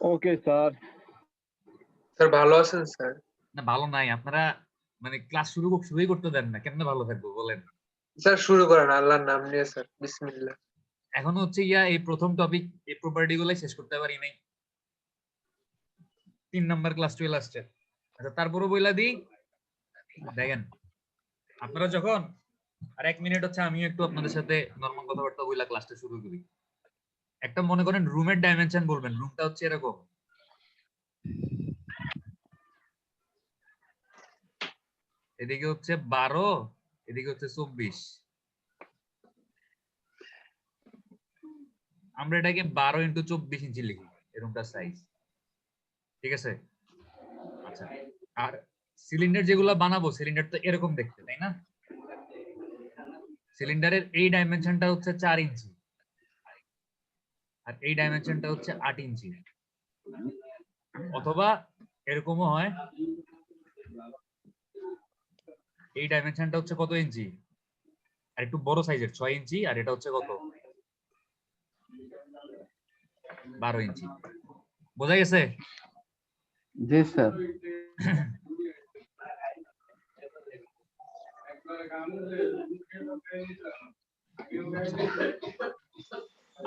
Okay sir. Sir ভালো আছেন sir? না ভালো নাই, আপনারা মানে ক্লাস শুরুই করতে দেন না, কেমনে ভালো থাকবো বলেন? স্যার শুরু করেন আল্লাহর নাম নিয়ে স্যার, বিসমিল্লাহ। এখন হচ্ছে এই প্রথম টপিক, এই প্রপার্টি গুলাই শেষ করতে পারি নাই, 3 নাম্বার ক্লাস চলে আসছে। আচ্ছা তারপরে বইলা দিই, দেখেন আপনারা যখন আর 1 মিনিট হচ্ছে আমি একটু আপনাদের সাথে নরমাল কথাবার্তা বইলা ক্লাসটা শুরু করি। একটা মনে করেন রুমের ডাইমেনশন বলবেন, রুমটা হচ্ছে এরকম, এদিকে হচ্ছে 12, এদিকে হচ্ছে 24। আমরা এটাকে 12x24 ইঞ্চি লিখি, এই রুমটার সাইজ, ঠিক আছে? আচ্ছা, আর সিলিন্ডার যেগুলো বানাবো, সিলিন্ডার তো এরকম দেখতে, তাই না? সিলিন্ডারের এই ডাইমেনশনটা হচ্ছে 4 ইঞ্চি আর এই ডাইমেনশনটা হচ্ছে 8 ইঞ্চি, অথবা এরকমও হয় এই ডাইমেনশনটা হচ্ছে কত ইঞ্চি আর একটু বড় সাইজের 6 ইঞ্চি, আর এটা হচ্ছে কত 12 ইঞ্চি। বোঝা গেছে? জি স্যার।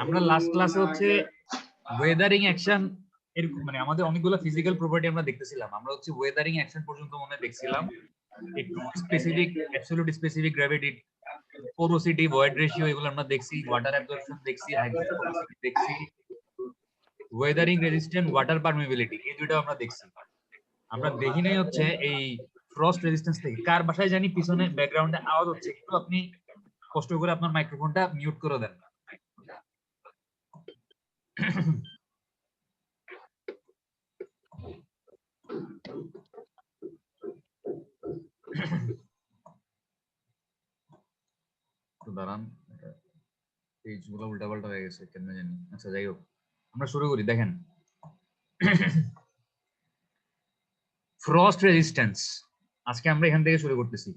আমরা লাস্ট ক্লাসে হচ্ছে ওয়েদারিং অ্যাকশন এরকম, মানে আমাদের অনেকগুলো ফিজিক্যাল প্রপার্টি আমরা দেখতেছিলাম। আমরা হচ্ছে ওয়েদারিং অ্যাকশন পর্যন্ত মনে হয় দেখছিলাম, একটু specific absolute specific gravity, porosity, void ratio এগুলো আমরা দেখছি, ওয়াটার অ্যাবজর্পশন দেখছি, হাইড্রোফোবিসিটি দেখছি, ওয়েদারিং রেজিস্ট্যান্ট, ওয়াটার পারমিবিলিটি, এই দুটো আমরা দেখছি। আমরা দেখি নাই হচ্ছে এই ফ্রস্ট রেজিস্ট্যান্স থেকে। কার বাসায় জানি পিছনে ব্যাকগ্রাউন্ডে আওয়াজ হচ্ছে, একটু আপনি কষ্ট করে আপনার মাইক্রোফোনটা মিউট করে দেন। দাঁড়ান, পেজগুলো উল্টাপাল্টা হয়ে গেছে কেন জানি। আচ্ছা যাই হোক, আমরা শুরু করি। দেখেন ফ্রস্ট রেজিস্ট্যান্স, আজকে আমরা এখান থেকে শুরু করতেছি।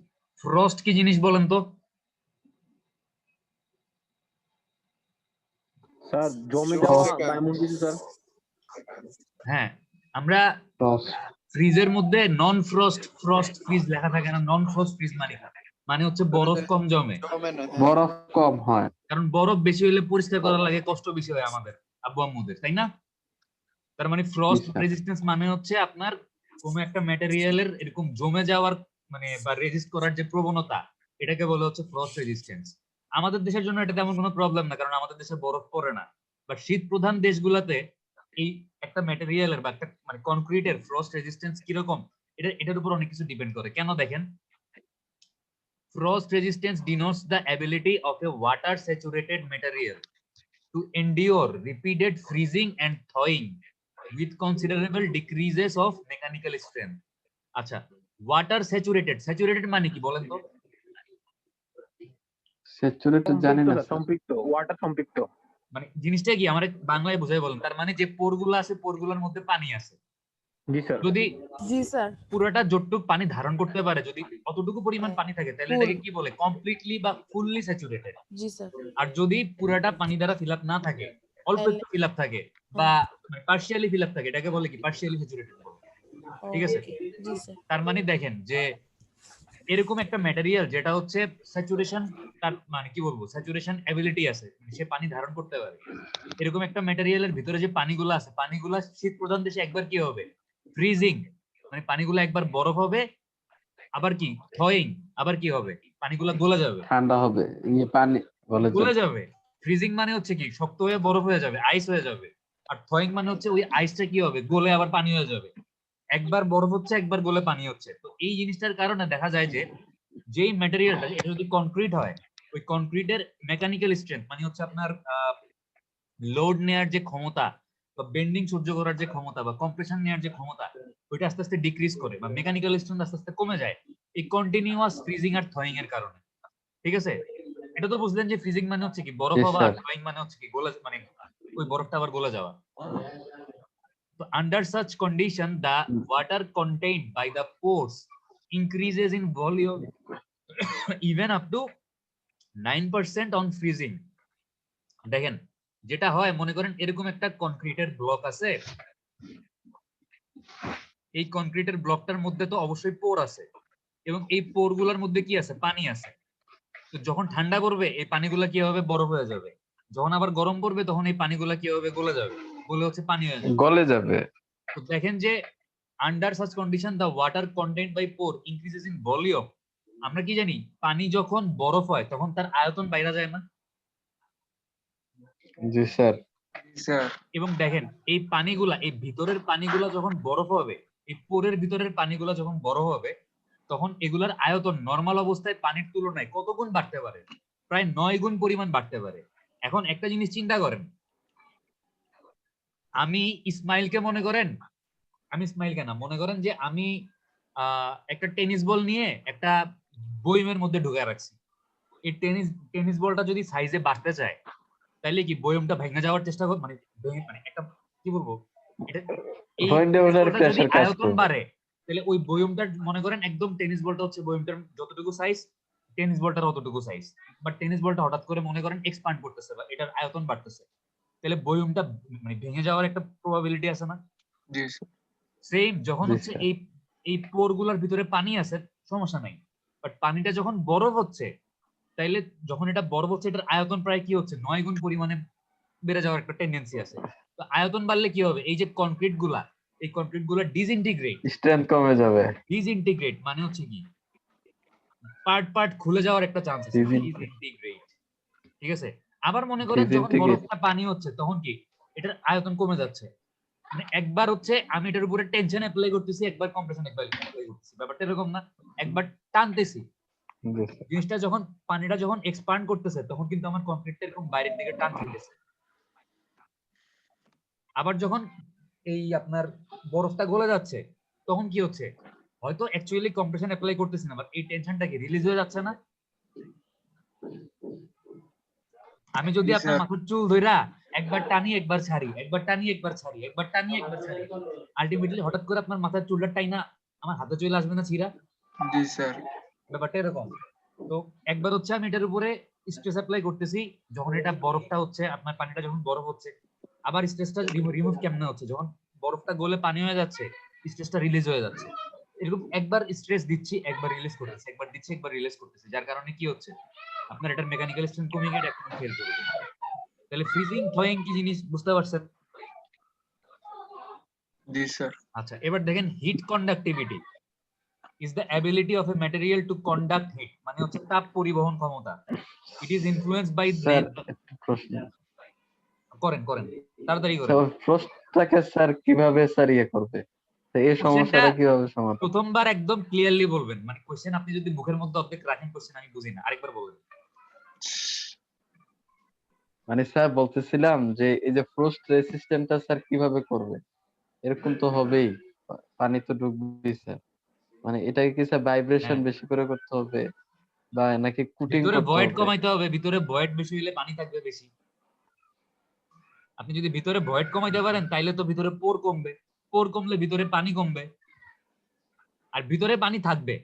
ফ্রস্ট কি জিনিস বলেন তো? স্যার জমে যাওয়া বায়ুমণ্ডল স্যার। হ্যাঁ, আমরা ফ্রিজের মধ্যে নন ফ্রস্ট ফ্রস্ট ফ্রিজ লেখা থাকে না? নন ফ্রস্ট ফ্রিজ মানে হচ্ছে বরফ কম জমে, বরফ কম হয়, কারণ বরফ বেশি হলে পরিষ্কার করা লাগে, কষ্ট বেশি হয় আমাদের আব্বু আম্মুদের, তাই না? তার মানে ফ্রস্ট রেজিস্ট্যান্স মানে হচ্ছে আপনার কোন একটা ম্যাটেরিয়ালের এরকম জমে যাওয়ার মানে বা রেজিস্ট করার যে প্রবণতা, এটাকে বলা হচ্ছে ফ্রস্ট রেজিস্ট্যান্স। আমাদের দেশের জন্য এটা তেমন কোনো প্রবলেম না, কারণ আমাদের দেশে বরফ পড়ে না। বাট শীত প্রধান দেশগুলোতে এই একটা ম্যাটেরিয়ালের বা একটা মানে কনক্রিটের ফ্রস্ট রেজিস্ট্যান্স কিরকম, এটার উপর অনেক কিছু ডিপেন্ড করে। কেন দেখেন, frost resistance denotes the ability of a water saturated material to endure repeated freezing and thawing with considerable decreases of mechanical strength. আচ্ছা, ওয়াটার স্যাচুরেটেড মানে কি বলেন তো? স্যাচুরেটেড জানি না, সম্পৃক্ত, ওয়াটার সম্পৃক্ত। মানে জিনিসটা কি আমার বাংলায় বুঝাই বলেন। তার মানে যে পোরগুলো আছে, পোরগুলোর মধ্যে পানি আছে। জি স্যার। যদি জি স্যার পুরোটা যতটুকু পানি ধারণ করতে পারে, যদি অতটুকু পরিমাণ পানি থাকে, তাহলে এটাকে কি বলে? কমপ্লিটলি বা ফুললি স্যাচুরেটেড। জি স্যার। আর যদি পুরোটা পানি দ্বারা ফিল আপ না থাকে, অল্প একটু ফিল আপ থাকে বা পার্শিয়ালি ফিল আপ থাকে, এটাকে বলে কি? Partially saturated. ঠিক আছে? জি স্যার। তার মানে দেখেন যে এরকম একটা ম্যাটেরিয়াল যেটা হচ্ছে স্যাচুরেশন, তার মানে কি বলবো, স্যাচুরেশন এবিলিটি আছে, সে পানি ধারণ করতে পারে। এরকম একটা ম্যাটেরিয়ালের ভিতরে যে পানিগুলো আছে, পানিগুলো শীত প্রধান দেশে একবার কি হবে? ফ্রিজিং, মানে পানিগুলো একবার বরফ হবে, আবার কি থয়িং, আবার কি হবে? পানিগুলো গলে যাবে, ঠান্ডা হবে, পানি গলে যাবে। ফ্রিজিং মানে হচ্ছে কি? শক্ত হয়ে বরফ হয়ে যাবে, আইস হয়ে যাবে। আর থয়িং মানে হচ্ছে ওই আইসটা কি হবে? গলে আবার পানি হয়ে যাবে। একবার বরফ হচ্ছে, একবার গলে পানি হচ্ছে। তো এই জিনিসটার কারণে দেখা যায় যে যেই ম্যাটেরিয়ালটা, এটা যদি কনক্রিট হয়, ওই কনক্রিটের মেকানিক্যাল স্ট্রেংথ মানে হচ্ছে আপনার লোড নেয়ার যে ক্ষমতা বা বেন্ডিং সহ্য করার যে ক্ষমতা বা কম্প্রেশন নেয়ার যে ক্ষমতা, ওইটা আস্তে আস্তে ডিক্রিজ করে বা মেকানিক্যাল স্ট্রেংথ আস্তে আস্তে কমে যায় এই কন্টিনিউয়াস ফ্রিজিং আর থয়িং এর কারণে। ঠিক আছে? এটা তো বুঝলেন যে ফ্রিজিং মানে হচ্ছে কি? বরফ হওয়া, আর থয়িং মানে হচ্ছে কি? গলে, মানে ওই বরফটা আবার গলে যাওয়া। So under such condition, the water contained by the pores increases in volume even up to 9% on freezing. দেখেন যেটা হয়, মনে করেন এরকম একটা কনক্রিটের ব্লক আছে, এই কনক্রিটের ব্লকটার মধ্যে তো অবশ্যই পোর আছে এবং এই পোর গুলার মধ্যে কি আছে, পানি আছে। তো যখন ঠান্ডা পড়বে এই পানিগুলা কি হবে, বরফ হয়ে যাবে। যখন আবার গরম পড়বে তখন এই পানিগুলা কি হবে, গলে যাবে, গলে হচ্ছে পানি হয়ে যাবে। গলে যাবে। তো দেখেন যে under such condition the water content by pore increases in volume. আমরা কি জানি, পানি যখন বরফ হয় তখন তার আয়তন বাইরে যায় না? জি স্যার। স্যার এবং দেখেন এই পানিগুলা, এই ভিতরের পানিগুলা যখন বরফ হবে, এই পোরের ভিতরের পানিগুলা যখন বরফ হবে, তখন এগুলার আয়তন নরমাল অবস্থায় পানির তুলনায় কত গুণ বাড়তে পারে? প্রায় 9 গুণ পরিমাণ বাড়তে পারে। এখন একটা জিনিস চিন্তা করেন, আমি ইসমাইলকে মনে করেন, আমি ইসমাইলকে না, মনে করেন যে আমি একটা টেনিস বল নিয়ে একটা বয়মের মধ্যে ঢুকে রাখছি। এই টেনিস বলটা যদি সাইজে বাড়তে চায় তাহলে কি বয়মটা ভেঙে যাওয়ার চেষ্টা করবে, মানে মানে একটা কি বলবো, এটা এই ভয়েন্ডে টেনিস ওঠার বলটা যদি প্রেসার কাজ আয়তন করবে। বাড়ে তাহলে ওই বয়মটা, মনে করেন একদম টেনিস বলটা হচ্ছে বয়মটার যতটুকু সাইজ, টেনিস বলটার অতটুকু সাইজ, বাট টেনিস বলটা হঠাৎ করে মনে করেন এক্সপ্যান্ড করতেছে বা এটার আয়তন বাড়তেছে, তাহলে বয়মটা মানে ভেঙে যাওয়ার একটা প্রবাবিলিটি আছে না? জি স্যার সেম যখন জি হচ্ছে স্যার। এই এই পোর গুলার ভিতরে পানি আছে, সমস্যা নাই, বাট পানিটা যখন বরফ হচ্ছে, তাইলে যখন এটা বরফ হচ্ছে এটার আয়তন প্রায় কি হচ্ছে, 9 গুণ পরিমাণে বেড়ে যাওয়ার একটা টেন্ডেন্সি আছে। তো আয়তন বাড়লে কি হবে, এই যে কনক্রিট গুলা, এই কনক্রিট গুলা ডিসইন্টিগ্রেট। স্ট্রেংথ কমে যাবে। ডিসইন্টিগ্রেট মানে হচ্ছে কি, পার্ট পার্ট খুলে যাওয়ার একটা চান্স আছে। ডিসইন্টিগ্রেট, ঠিক আছে। আবার মনে করেন যখন ডিসইন্টিগ্রেট। বরফটা পানি হচ্ছে তখন কি, এটার আয়তন কমে যাচ্ছে। মানে একবার হচ্ছে আমি এটার উপরে টেনশন অ্যাপ্লাই করতেছি, একবার কম্প্রেশন অ্যাপ্লাই করতেছি, ব্যাপারটা এরকম না? একবার টানতেছি জি স্যার। জিনিসটা, যখন পানিটা যখন এক্সপান্ড করতেছে তখন কিন্তু আমার কনক্রিটটা এরকম বাইরের দিকে টান খাইতেছে। আবার যখন এই আপনার বরফটা গলে যাচ্ছে তখন কি হচ্ছে, হয়তো অ্যাকচুয়ালি কম্প্রেশন অ্যাপ্লাই করতেছি না, বাট এই টেনশনটা কি রিলিজ হয়ে যাচ্ছে না? আমি যদি জি আপনার স্যার মাথার চুল ধইরা একবার টানি একবার ছাড়ি, একবার টানি একবার ছাড়ি, একবার টানি একবার ছাড়ি, আলটিমেটলি হঠাৎ করে আপনার মাথার চুলটা টাইনা আমার হাতে চলে আসবে না ছিঁড়া? জি স্যার ব্যাপারটা এরকম। তো একবার হচ্ছে আমি এটার উপরে স্ট্রেস অ্যাপ্লাই করতেছি, যখন এটা বরফটা হচ্ছে, আপনার পানিটা যখন বরফ হচ্ছে, আবার স্ট্রেসটা রিমুভ কেমনে হচ্ছে, যখন বরফটা গলে পানি হয়ে যাচ্ছে স্ট্রেসটা রিলিজ হয়ে যাচ্ছে। এরকম একবার স্ট্রেস দিচ্ছি একবার রিলিজ করতেছি, একবার দিচ্ছি একবার রিলিজ করতেছি, যার কারণে কি হচ্ছে, আপনার এটার মেকানিক্যাল স্ট্রেংথ কমে গিয়ে একটা ফেল করবে। তাহলে ফ্রিজিং থ্রোয়িং কি জিনিস বুঝতে পারছেন? জি স্যার আচ্ছা, এবার দেখেন heat conductivity is the ability of a material to conduct heat, মানে হচ্ছে তাপ পরিবহন ক্ষমতা। It is influenced by sir একটা প্রশ্ন। করেন করেন তাড়াতাড়ি স্যার করেন। ওই প্রশ্নটাকে স্যার কিভাবে স্যার ইয়ে করবে? তো এই কোশ্চেনটা সমস্যাটা কিভাবে সমাধান? প্রথমবার একদম ক্লিয়ারলি বলবেন, মানে কোশ্চেন আপনি যদি মুখের মধ্যে অর্ধেক রাখেন কোশ্চেন আমি বুঝি না, আরেকবার বলবেন। মানে স্যার বলতেছিলাম যে এই যে ফ্রস্ট রেসিস্ট্যান্টটা স্যার কিভাবে করবে? এরকম তো হবেই, পানি তো ঢুকবেই স্যার। মানে এটাকে কি স্যার ভাইব্রেশন হ্যাঁ, বেশি করে করতে হবে বা নাকি কুটিং ভিতরে করতে ভয়েড হবে? কমাইতে হবে, ভিতরে ভয়েড বেশি হলে পানি থাকবে বেশি। আপনি যদি ভিতরে ভয়েড কমাইতে পারেন তাইলে তো ভিতরে পোর কমবে, পোর কমলে ভিতরে পানি কমবে, আর ভিতরে পানি থাকবে।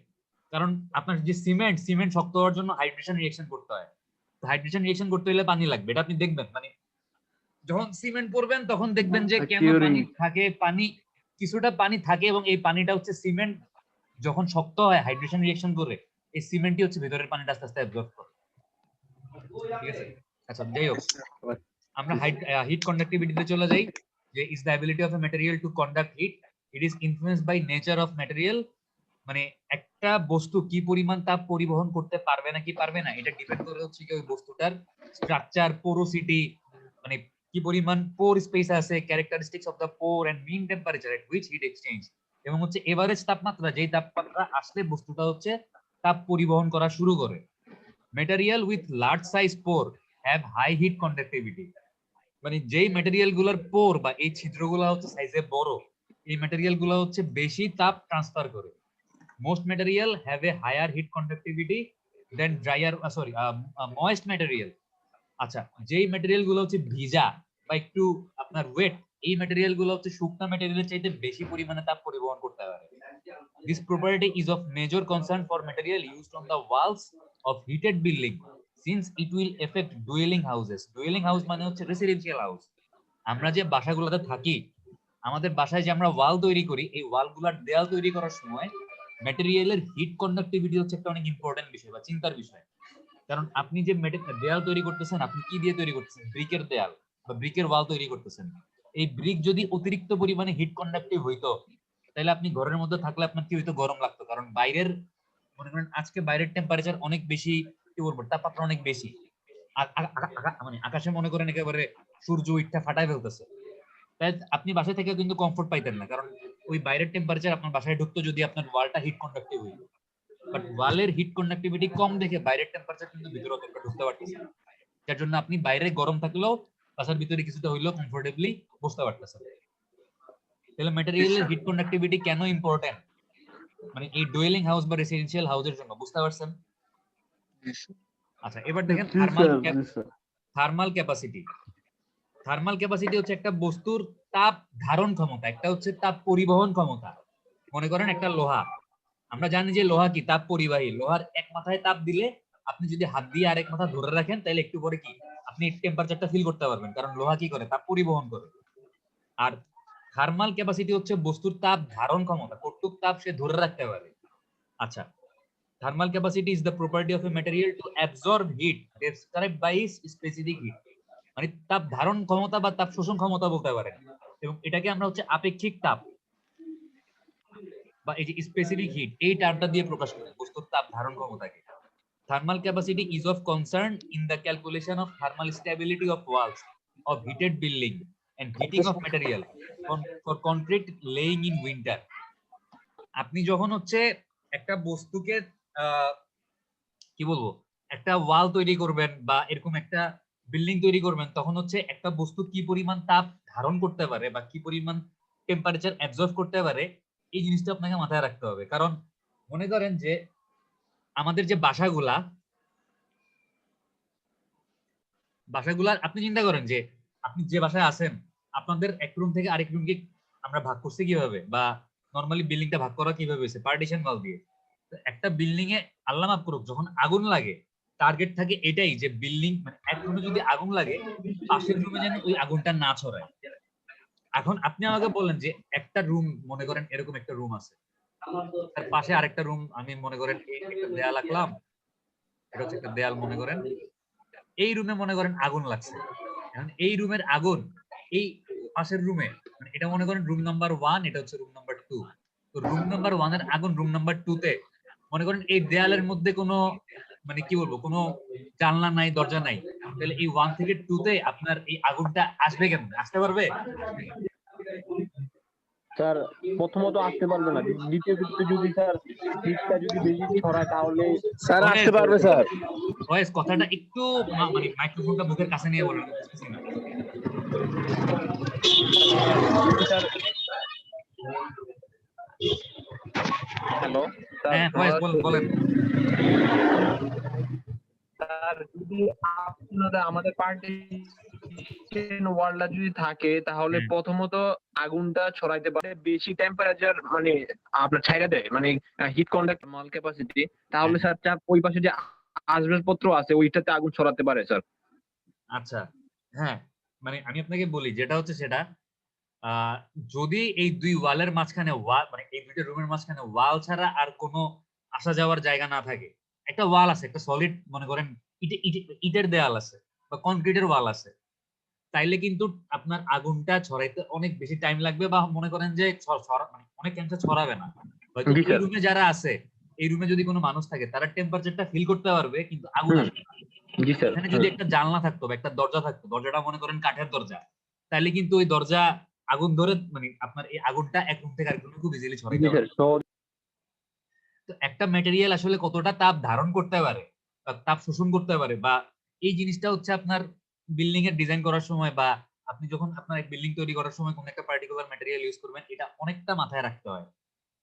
কারণ আপনার যে সিমেন্ট, সিমেন্ট শক্ত হওয়ার জন্য হাইড্রেশন রিঅ্যাকশন করতে হয়। তো হাইড্রেশন রিঅ্যাকশন করতে হলে পানি লাগবে, এটা আপনি দেখবেন। মানে যখন সিমেন্ট পড়বেন তখন দেখবেন যে কেন কিউরিং। পানি থাকে, পানি কিছুটা পানি থাকে এবং এই পানিটা হচ্ছে সিমেন্ট যখন শক্ত হয় হাইড্রেশন রিঅ্যাকশন করে এই সিমেন্টই হচ্ছে ভিতরের পানিটা আস্তে আস্তে অ্যাবজর্ব করে। ঠিক আছে, আচ্ছা যাই হোক, আমরা হিট কন্ডাক্টিভিটিতে চলে যাই। যে is the ability of a material to conduct heat, it is influenced by nature of material. মানে একটা বস্তু কি পরিমাণ তাপ পরিবহন করতে পারবে না কি পারবে না এটা ডিপেন্ড করে হচ্ছে কি ওই বস্তুটার স্ট্রাকচার, পোরোসিটি, মানে কি পরিমাণ পোর স্পেস আছে, characteristics of the pore and mean temperature at which heat exchange, এবং হচ্ছে এভারেজ তাপমাত্রা, যেই তাপমাত্রা আসলে বস্তুটা হচ্ছে তাপ পরিবহন করা শুরু করে। Material with large size pore have high heat conductivity, মানে যেই ম্যাটেরিয়াল গুলার পোর বা এই ছিদ্রগুলো হচ্ছে সাইজে বড়, এই ম্যাটেরিয়াল গুলো হচ্ছে বেশি তাপ ট্রান্সফার করে। Most material have a higher heat conductivity than drier moist material। আচ্ছা, যেই ম্যাটেরিয়াল গুলো হচ্ছে ভিজা বা একটু আপনার ওয়েট, এই ম্যাটেরিয়াল গুলো হচ্ছে শুকনা ম্যাটেরিয়ালের চাইতে বেশি পরিমাণে তাপ পরিবহন করতে পারে। This property is of major concern for material used on the walls of heated building since it will affect dwelling houses। dwelling house মানে হচ্ছে রেসিডেন্সিয়াল হাউস। আমরা যে বাসাগুলোতে থাকি, আমাদের বাসায় যে আমরা ওয়াল তৈরি করি, এই ওয়ালগুলার দেয়াল তৈরি করার সময় ম্যাটেরিয়ালের হিট কন্ডাক্টিভিটি হচ্ছে একটা অনেক ইম্পর্টেন্ট বিষয় বা চিন্তার বিষয়। কারণ আপনি যে দেয়াল তৈরি করতেছেন, আপনি কি দিয়ে তৈরি করতেছেন? ব্রিকের দেয়াল বা ব্রিকের ওয়াল তৈরি করতেছেন। এই ব্রিক যদি অতিরিক্ত পরিমাণে হিট কন্ডাক্টিভ হইতো, তাহলে আপনি ঘরের মধ্যে থাকলে আপনার কি হইতো? গরম লাগতো। কারণ বাইরের, মনে করেন আজকে বাইরের টেম্পারেচার অনেক বেশি, কি বলবো, তাপমাত্রা অনেক বেশি। মানে আকাশে মনে করেন একেবারে সূর্য উঠটা ফাটায় ফেলতেছে। তাই আপনি বাসায় থেকে কিন্তু কমফোর্ট পাইতেন না, কারণ ওই বাইরের টেম্পারেচার আপনার বাসায় ঢুকতো যদি আপনার ওয়ালটা হিট কন্ডাক্টিভ হইতো। বাট ওয়ালের হিট কন্ডাক্টিভিটি কম দেখে বাইরের টেম্পারেচার কিন্তু ভিতরে অতটা ঢুকতে পারতেছে না, যার জন্য আপনি বাইরে গরম থাকলেও বাসার ভিতরে কিছুটা হইলেও কমফোর্টেবলি বসতে পারতেছেন। তাহলে ম্যাটেরিয়ালের হিট কন্ডাক্টিভিটি কেন ইম্পর্টেন্ট, মানে এই ডুয়েলিং হাউস বা রেসিডেন্সিয়াল হাউসের জন্য, বুঝতে পারছেন? জি স্যার। আচ্ছা, এবার দেখেন জি স্যার, জি sir. Thermal capacity. Thermal capacity হচ্ছে একটা বস্তুর তাপ ধারণ ক্ষমতা, একটা হচ্ছে তাপ পরিবহন ক্ষমতা। মনে করেন একটা লোহা, আমরা জানি যে লোহা কি? তাপ পরিবাহী। লোহার এক মাথায় তাপ দিলে আপনি যদি হাত দিয়ে আরেক মাথা ধরে রাখেন, তাহলে একটু পরে কি আপনি টেম্পারেচারটা ফিল করতে পারবেন, কারণ লোহা কি করে? তাপ পরিবহন করে। আর থার্মাল ক্যাপাসিটি হচ্ছে বস্তুর তাপ ধারণ ক্ষমতা, কতটুক তাপ সে ধরে রাখতে পারে। আচ্ছা, thermal capacity is the property of a material to absorb heat described by its specific heat। মানে তাপ ধারণ ক্ষমতা বা তাপ শোষণ ক্ষমতা বলতে পারেন, এবং এটাকে আমরা হচ্ছে আপেক্ষিক তাপ বা এই যে স্পেসিফিক হিট, এই টার্মটা দিয়ে প্রকাশ করি বস্তুর তাপ ধারণ ক্ষমতাকে। Thermal capacity is of concern in the calculation of thermal stability of walls of heated building and heating of material for concrete laying in winter। আপনি যখন হচ্ছে একটা বস্তুকে কি বলবো, একটা ওয়াল তৈরি করবেন বা এরকম একটা বিল্ডিং তৈরি করবেন, তখন হচ্ছে একটা বস্তু কি পরিমাণ তাপ ধারণ করতে পারে বা কি পরিমাণ টেম্পারেচার অ্যাবজর্ব করতে পারে, এই জিনিসটা আপনাকে মাথায় রাখতে হবে। কারণ মনে করেন যে আমাদের যে বাসাগুলা আপনি চিন্তা করেন যে আপনি যে বাসায় আছেন, আপনাদের এক রুম থেকে আরেক রুমকে আমরা ভাগ করছি কিভাবে, বা নরমালি বিল্ডিংটা ভাগ করা কিভাবে হয়েছে? পার্টিশন ওয়াল দিয়ে। একটা বিল্ডিং এ আল্লাহ মাফ করুক, যখন আগুন লাগে, টার্গেট থাকে এটাই যে বিল্ডিং, মানে এক রুমে যদি আগুন লাগে, পাশের রুমে যেন ওই আগুনটা না ছড়ায়। এখন আপনি আমাকে বলেন যে একটা রুম, মনে করেন এরকম একটা রুম আছে, তার পাশে আরেকটা রুম, আমি মনে করেন একটা দেয়াল আঁকলাম, এটা হচ্ছে একটা দেয়াল মনে করেন, এই রুমে মনে করেন আগুন লাগছে। এখন এই রুমের আগুন এই পাশের রুমে, মানে এটা মনে করেন রুম নাম্বার 1, এটা হচ্ছে রুম নাম্বার 2। তো রুম নাম্বার 1 এর আগুন রুম নাম্বার 2 তে, মনে করেন এই দেয়ালের মধ্যে কোনো, মানে কি বলবো, কোনো জানলা নাই, দরজা নাই, তাহলে এই 1 থেকে 2 তে আপনার এই আগুনটা আসবে কেমন? আসতে পারবে? স্যার প্রথমত আসতে পারবে না, দ্বিতীয় ক্ষেত্রে যদি স্যার হিটটা যদি বেশি ছড়ায় তাহলে স্যার আসতে পারবে স্যার। ভয়েস কথাটা একটু মানে মাইক্রোফোনটা মুখের কাছে নিয়ে বলেন, বুঝতেছি না। স্যার হ্যালো হ্যাঁ ভয়েস বলেন। স্যার যদি আপনারা আমাদের পার্টিশন ওয়ালটা যদি থাকে, তাহলে প্রথমত আগুনটা ছড়াইতে পারে বেশি টেম্পারেচার, মানে আপনার ছাইরা দেয়, মানে হিট কন্ডাক্ট মাল ক্যাপাসিটি, তাহলে স্যার চাপ ওই পাশে যে আসবাবপত্র আছে ওইটাতে আগুন ছড়াতে পারে স্যার। আচ্ছা, হ্যাঁ, মানে আমি আপনাকে বলি যেটা হচ্ছে সেটা, যদি এই দুই ওয়ালের মাঝখানে মানে এই দুইটা রুমের মাঝখানে ওয়াল ছাড়া আর কোনো আসা যাওয়ার জায়গা না থাকে, একটা ওয়াল আছে, একটা সলিড মনে করেন ইটের দেয়াল আছে বা কনক্রিটের ওয়াল আছে, তাইলে কিন্তু আপনার আগুনটা ছড়াইতে অনেক বেশি টাইম লাগবে, বা মনে করেন যে মানে অনেক ক্যান্সার ছড়াবে না। হয়তো এই রুমে যারা আছে, এই রুমে যদি কোনো মানুষ থাকে, তারা টেম্পারেচারটা ফিল করতে পারবে, কিন্তু আগুন আসবে না। এখানে যদি একটা জানলা থাকতো বা একটা দরজা থাকতো, দরজাটা মনে করেন কাঠের দরজা, তাহলে কিন্তু ওই দরজা আগুন ধরে, মানে আপনার এই আগুনটা এক রুম থেকে আরেক রুমে খুব ইজিলি ছড়াইতে পারে। তো একটা ম্যাটেরিয়াল আসলে কতটা তাপ ধারণ করতে পারে বা তাপ শোষণ করতে পারে, বা এই জিনিসটা হচ্ছে আপনার বিল্ডিং এর ডিজাইন করার সময়, বা আপনি যখন আপনার এক বিল্ডিং তৈরি করার সময় কোন একটা পার্টিকুলার ম্যাটেরিয়াল ইউজ করবেন, এটা অনেকটা মাথায় রাখতে হয়।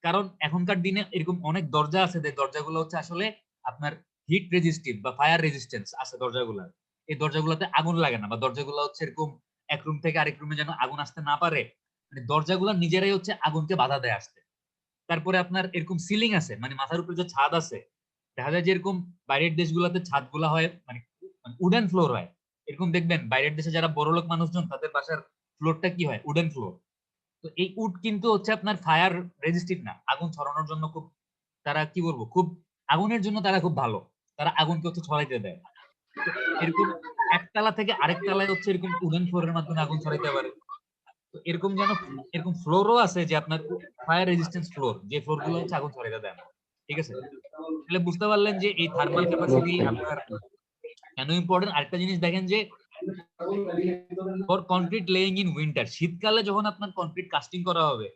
কারণ এখনকার দিনে এরকম অনেক দরজা আছে যে দরজাগুলো হচ্ছে আসলে আপনার হিট রেজিস্টিভ বা ফায়ার রেজিস্ট্যান্স আছে দরজাগুলোর, এই দরজাগুলোতে আগুন লাগে না, বা দরজাগুলো হচ্ছে এরকম এক রুম থেকে আরেক রুমে যেন আগুন আসতে না পারে, মানে দরজাগুলো নিজেরাই হচ্ছে আগুনকে বাধা দেয় আসতে। তারপরে আপনার এরকম সিলিং আছে, মানে মাথার উপরে যে ছাদ আছে, দেখা যায় যে এরকম বাইরের দেশগুলোতে ছাদগুলা হয় মানে উডেন ফ্লোর হয়, এরকম দেখবেন বাইরের দেশে যারা বড়লোক মানুষজন তাদের বাসার ফ্লোরটা কি হয়? Wooden floor. তো এই উড কিন্তু হচ্ছে আপনার ফায়ার রেজিস্টিভ না, আগুন ছড়ানোর জন্য খুব, তারা কি বলবো, খুব আগুনের জন্য তারা খুব ভালো, তারা আগুনকে হচ্ছে ছড়াইতে দেয়। তো এরকম একতলা থেকে আরেক তলায় হচ্ছে এরকম উডেন ফ্লোরের মাধ্যমে আগুন ছড়াইতে পারে। তো এরকম যেন এরকম ফ্লোরও আছে যে আপনার ফায়ার রেজিস্ট্যান্স ফ্লোর, যে ফ্লোর গুলো হচ্ছে আগুন ছড়াইতে দেয় না। ঠিক আছে, তাহলে বুঝতে পারলেন যে এই থার্মাল ক্যাপাসিটি আপনার কেন ইম্পর্টেন্ট। আরেকটা জিনিস দেখেন যে for concrete laying in winter, শীতকালে যখন আপনার কনক্রিট কাস্টিং করা হবে,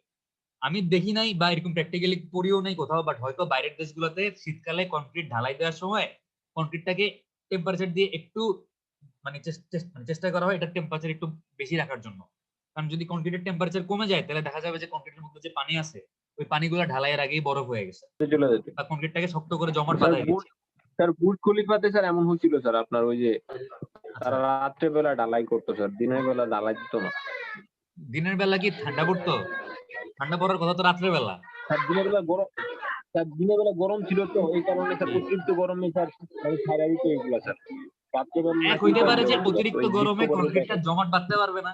আমি দেখি নাই বা এরকম প্র্যাকটিক্যালি পড়িও নাই কোথাও, বাট হয়তো বাইরের দেশগুলোতে শীতকালে কনক্রিট ঢালাই দেওয়ার সময় কনক্রিটটাকে টেম্পারেচার দিয়ে একটু মানে চেষ্টা করা হয় এটা টেম্পারেচার একটু বেশি রাখার জন্য। কারণ যদি কনক্রিটের টেম্পারেচার কমে যায় তাহলে দেখা যাবে যে কনক্রিটের মধ্যে যে পানি আছে ওই পানিগুলো ঢালাইয়ের আগেই বরফ হয়ে গেছে চলে যেতে বা কনক্রিটটাকে শক্ত করে জমাট স্যার বাঁধায় দিচ্ছে। স্যার বুর্জ খলিফাতে স্যার এমন হয়েছিল স্যার, আপনার ওই যে তারা আচ্ছা, রাত্রে বেলা ঢালাই করতো স্যার, দিনের বেলা ঢালাই দিত না। দিনের বেলা কি ঠান্ডা পড়তো? ঠান্ডা পড়ার কথা তো রাত্রে বেলা। স্যার দিনের বেলা গরম, স্যার দিনের বেলা গরম ছিল তো এই কারণে স্যার অতিরিক্ত গরমে স্যার ছাড়া দিত এগুলা স্যার। রাত্রে বেলা এক হইতে পারে যে অতিরিক্ত গরমে কনক্রিটটা জমাট বাঁধতে পারবে না,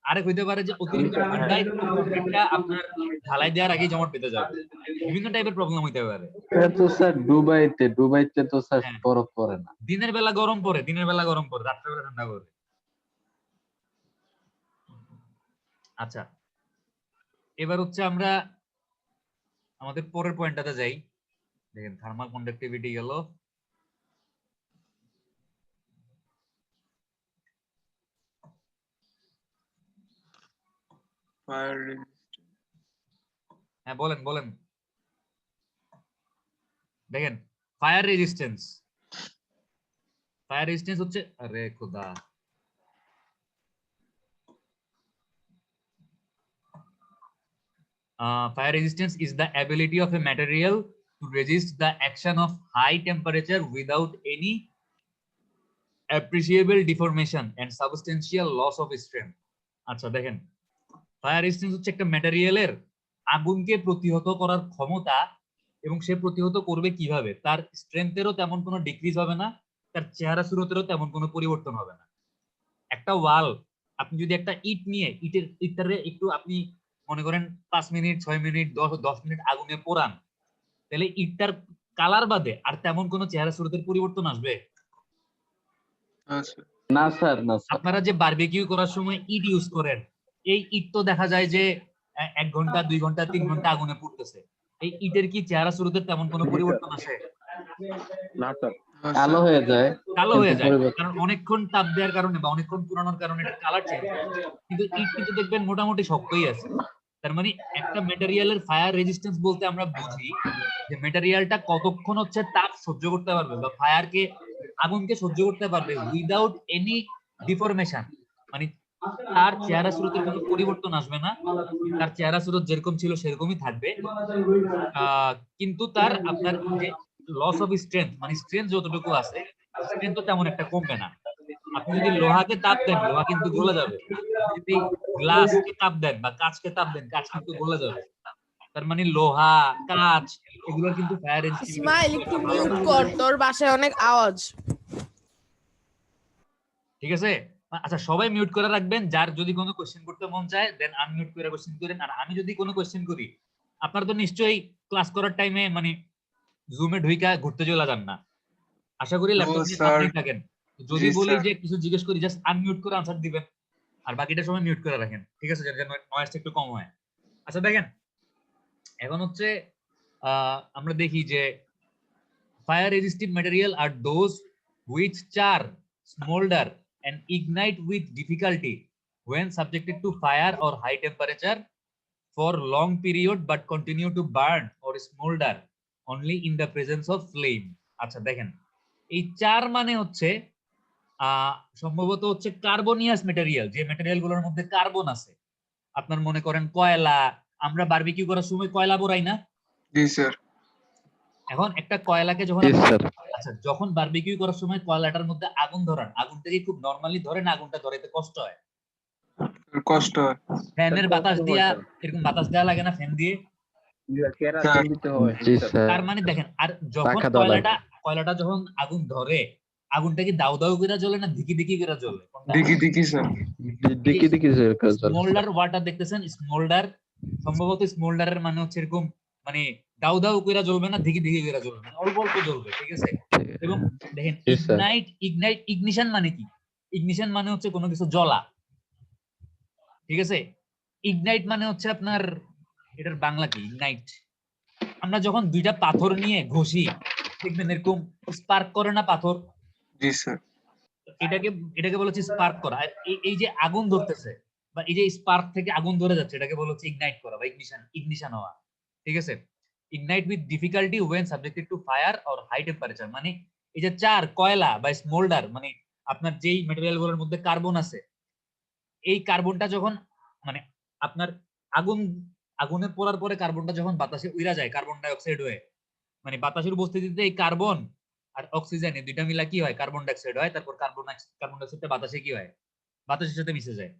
আরেক হইতে পারে যে অতিরিক্ত ঠান্ডায় কনক্রিটটা আপনার ঢালাই দেওয়ার আগেই জমাট পেতে যাবে। বিভিন্ন টাইপের প্রবলেম হইতে পারে। এটা তো স্যার দুবাইতে তো স্যার হ্যাঁ। বরফ পড়ে না। দিনের বেলা গরম পড়ে, রাত্রে বেলা ঠান্ডা পড়ে। আচ্ছা, এবার হচ্ছে আমরা আমাদের পরের পয়েন্টটাতে যাই। দেখেন থার্মাল কন্ডাক্টিভিটি গেল, ফায়ার হ্যাঁ বলেন। দেখেন ফায়ার রেজিস্ট্যান্স হচ্ছে, আরে খোদা, fire resistance is the ability of a material to resist the action of high temperature without any appreciable deformation and substantial loss of strength. আচ্ছা দেখেন, ফায়ার রেজিস্ট্যান্স হচ্ছে একটা ম্যাটেরিয়ালের আগুনকে প্রতিহত করার ক্ষমতা, এবং সে প্রতিহত করবে কিভাবে, তার স্ট্রেংথেরও তেমন কোনো ডিক্রিজ হবে না, তার চেহারা সুরতেরও তেমন কোনো পরিবর্তন হবে না। একটা ওয়াল, আপনি যদি একটা ইট নিয়ে ইটটারে একটু আপনি মনে করেন 5 মিনিট 6 মিনিট 10 মিনিট আগুনে পোড়ান, তাহলে ইটটার কালার বাদে আর তেমন কোনো চেহারা সুরতের পরিবর্তন আসবে? আছে। না স্যার, আপনারা যে বারবিকিউ করার সময় ইট ইউজ করেন, এই ইট তো দেখা যায় যে 1 ঘন্টা 2 ঘন্টা 3 ঘন্টা আগুনে পুড়তেছে, এই ইটের কি চেহারা সুরতের তেমন কোনো পরিবর্তন আসে? না স্যার। কালো হয়ে যায়। কালো হয়ে যায়, পরিবর্তন- কারণ অনেকক্ষণ তাপ দেওয়ার কারণে বা অনেকক্ষণ পুরানোর কারণে এটা কালার চেঞ্জ হয়। কিন্তু ইট কিন্তু দেখবেন মোটামুটি শক্তই আছে। তার মানে একটা ম্যাটেরিয়ালের ফায়ার রেজিস্ট্যান্স বলতে আমরা বুঝি যে ম্যাটেরিয়ালটা কতক্ষণ হচ্ছে তাপ সহ্য করতে পারবে বা ফায়ারকে, আগুনকে সহ্য করতে পারবে উইদাউট এনি ডিফরমেশন, মানে তার চেহারা সুরতের কোনো পরিবর্তন আসবে না, তার চেহারা সুরত যেরকম ছিল সেরকমই থাকবে, কিন্তু তার আপনার যে লস অফ স্ট্রেংথ, মানে স্ট্রেংথ যতটুকু আছে স্ট্রেংথ তো তেমন একটা কমবে না। আপনি যদি লোহাকে তাপ দেন লোহা কিন্তু গলে যাবে, যদি গ্লাসকে তাপ দেন বা কাঁচকে তাপ দেন কাঁচ কিন্তু গলে যাবে। তার মানে লোহা, কাঁচ এগুলোর কিন্তু ফায়ার রেজিস্টিভিটি ইসমাইল একটু মিউট কর, তোর বাসায় অনেক আওয়াজ। ঠিক আছে। আচ্ছা সবাই মিউট করে রাখবেন, যার যদি কোনো কোশ্চেন করতে মন চায় দেন আনমিউট করে কোশ্চেন করেন। আর আমি যদি কোনো কোশ্চেন করি, আপনারা তো নিশ্চয়ই ক্লাস করার টাইমে মানে জুমে ঢুইকা ঘুরতে চলে যান না, আশা করি ল্যাপটপ নিয়ে সামনেই থাকেন। যদি বলি যে কিছু জিজ্ঞেস করি জাস্ট আনমিউট করে আনসার দিবেন, আর বাকিটা সময় মিউট করে রাখেন, ঠিক আছে, যাতে নয়েজটা একটু কম হয়। আচ্ছা দেখেন, এখন হচ্ছে আমরা দেখি যে ফায়ার রেজিস্টিভ ম্যাটেরিয়াল আর those which char, smolder and ignite with difficulty when subjected to fire or high temperature for long period but continue to burn or smolder only in the presence of flame. আচ্ছা দেখেন, এই চার মানে হচ্ছে সম্ভবত হচ্ছে কার্বনিয়াস material, যে material গুলোর মধ্যে কার্বন আছে। আপনার মনে করেন কয়লা, আমরা বারবিকিউ করার সময় কয়লা পোড়াই না? জি স্যার। এখন একটা কয়লাকে যখন Yes, sir. আচ্ছা যখন বারবিকিউ করার সময় কয়লাটার মধ্যে আগুন ধরান, আগুনটা কি খুব নরমালি ধরে না আগুনটা ধরাইতে কষ্ট হয়? কষ্ট হয়। ফ্যানের বাতাস দিয়া এরকম বাতাস দেওয়া লাগে না ফ্যান দিয়ে? জি স্যার। তার মানে দেখেন, আর যখন কয়লাটা যখন আগুন ধরে আগুনটা কি দাউ দাউ করে জ্বলে না ধিকি ধিকি করে জ্বলে? কোনটা? দেখি দেখি স্যার। দেখি দেখি স্মোল্ডার ওয়াটার দেখতেছেন, স্মোল্ডার সম্ভবত স্মোল্ডারের মানে হচ্ছে এরকম মানে দাউ দাউ করে জ্বলবে না, ধিকি ধিকি করে জ্বলবে না, অল্প অল্প জ্বলবে, ঠিক আছে? এবং দেখেন জি, স্যার। ইগনিশন মানে কি? ইগনিশন মানে হচ্ছে কোনো কিছু জ্বলা, ঠিক আছে? ইগনাইট মানে হচ্ছে আপনার, এটার বাংলা কি ইগনাইট? আমরা যখন দুইটা পাথর নিয়ে ঘষি দেখবেন এরকম স্পার্ক করে না পাথর, জি স্যার। এটাকে এটাকে বলা হচ্ছে স্পার্ক করা। আর এই যে আগুন ধরতেছে বা এই যে স্পার্ক থেকে আগুন ধরে যাচ্ছে এটাকে বলা হচ্ছে ইগনাইট করা বা ইগনিশন হওয়া, ঠিক আছে? Ignite with difficulty when subjected to fire or high temperature, মানে এই যে চার কয়লা বা স্মোল্ডার, মানে আপনার যেই ম্যাটেরিয়াল গুলোর মধ্যে কার্বন আছে, এই কার্বনটা যখন মানে আপনার আগুন আগুনে পোড়ার পরে কার্বনটা যখন বাতাসে উড়া যায় কার্বন ডাই অক্সাইড হয়ে, মানে বাতাসের উপস্থিতিতে এই কার্বন আর অক্সিজেন এই দুইটা মিলা কি হয় কার্বন ডাই অক্সাইড হয়, তারপর কার্বন ডাই অক্সাইডটা বাতাসে কি হয় বাতাসের সাথে মিশে যায়।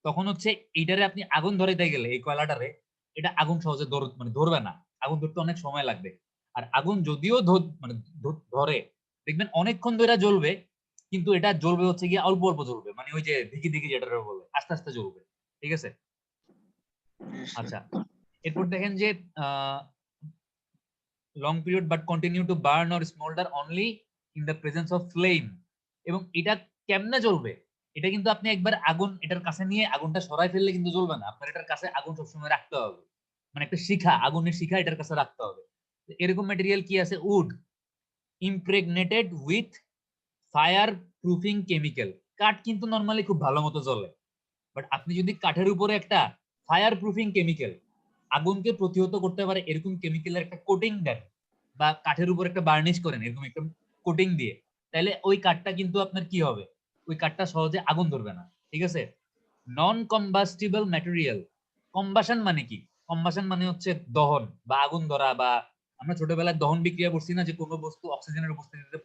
তখন হচ্ছে এইটারে আপনি আগুন ধরাইতে গেলে এই কয়লাটারে এটা আগুন সহজে মানে ধরবে না, আগুন ধরতে অনেক সময় লাগবে। আর আগুন যদিও মানে ধরে দেখবেন অনেকক্ষণ ধরে জ্বলবে, কিন্তু এটা জ্বলবে হচ্ছে গিয়ে অল্প অল্প জ্বলবে, মানে ওই যে ধিকি ধিকি যেটা বলে আস্তে আস্তে জ্বলবে, ঠিক আছে? জি স্যার। আচ্ছা, এরপর দেখেন যে long period but continue to burn or smoulder only in the presence of flame. এবং এটা কেমনে জ্বলবে? এটা কিন্তু আপনি একবার আগুন এটার কাছে নিয়ে আগুনটা সরাই ফেললে কিন্তু জ্বলবে না, আপনার এটার কাছে আগুন সবসময় রাখতে হবে, মানে একটা শিখা, আগুনের শিখা এটার কাছে রাখতে হবে। এরকম ম্যাটেরিয়াল কি আছে? Wood impregnated with fire proofing chemical. কাঠ কিন্তু নরমালি খুব ভালো মতো জ্বলে, বাট আপনি যদি কাঠের উপরে একটা ফায়ার প্রুফিং কেমিক্যাল, আগুনকে প্রতিহত করতে পারে এরকম কেমিক্যালের একটা কোটিং দেন, বা কাঠের উপর একটা বার্নিশ করেন এরকম একটা কোটিং দিয়ে, তাহলে ওই কাঠটা কিন্তু আপনার কি হবে, ওই কাঠটা সহজে আগুন ধরবে না, ঠিক আছে? নন কম্বাস্টিবল ম্যাটেরিয়াল। কম্বাসন মানে কি? কম্বাসন মানে হচ্ছে দহন বা আগুন ধরা, বা আমরা ছোটবেলায় দহন বিক্রিয়া করছি না, যে কোনো বস্তু অক্সিজেনের উপস্থিতিতে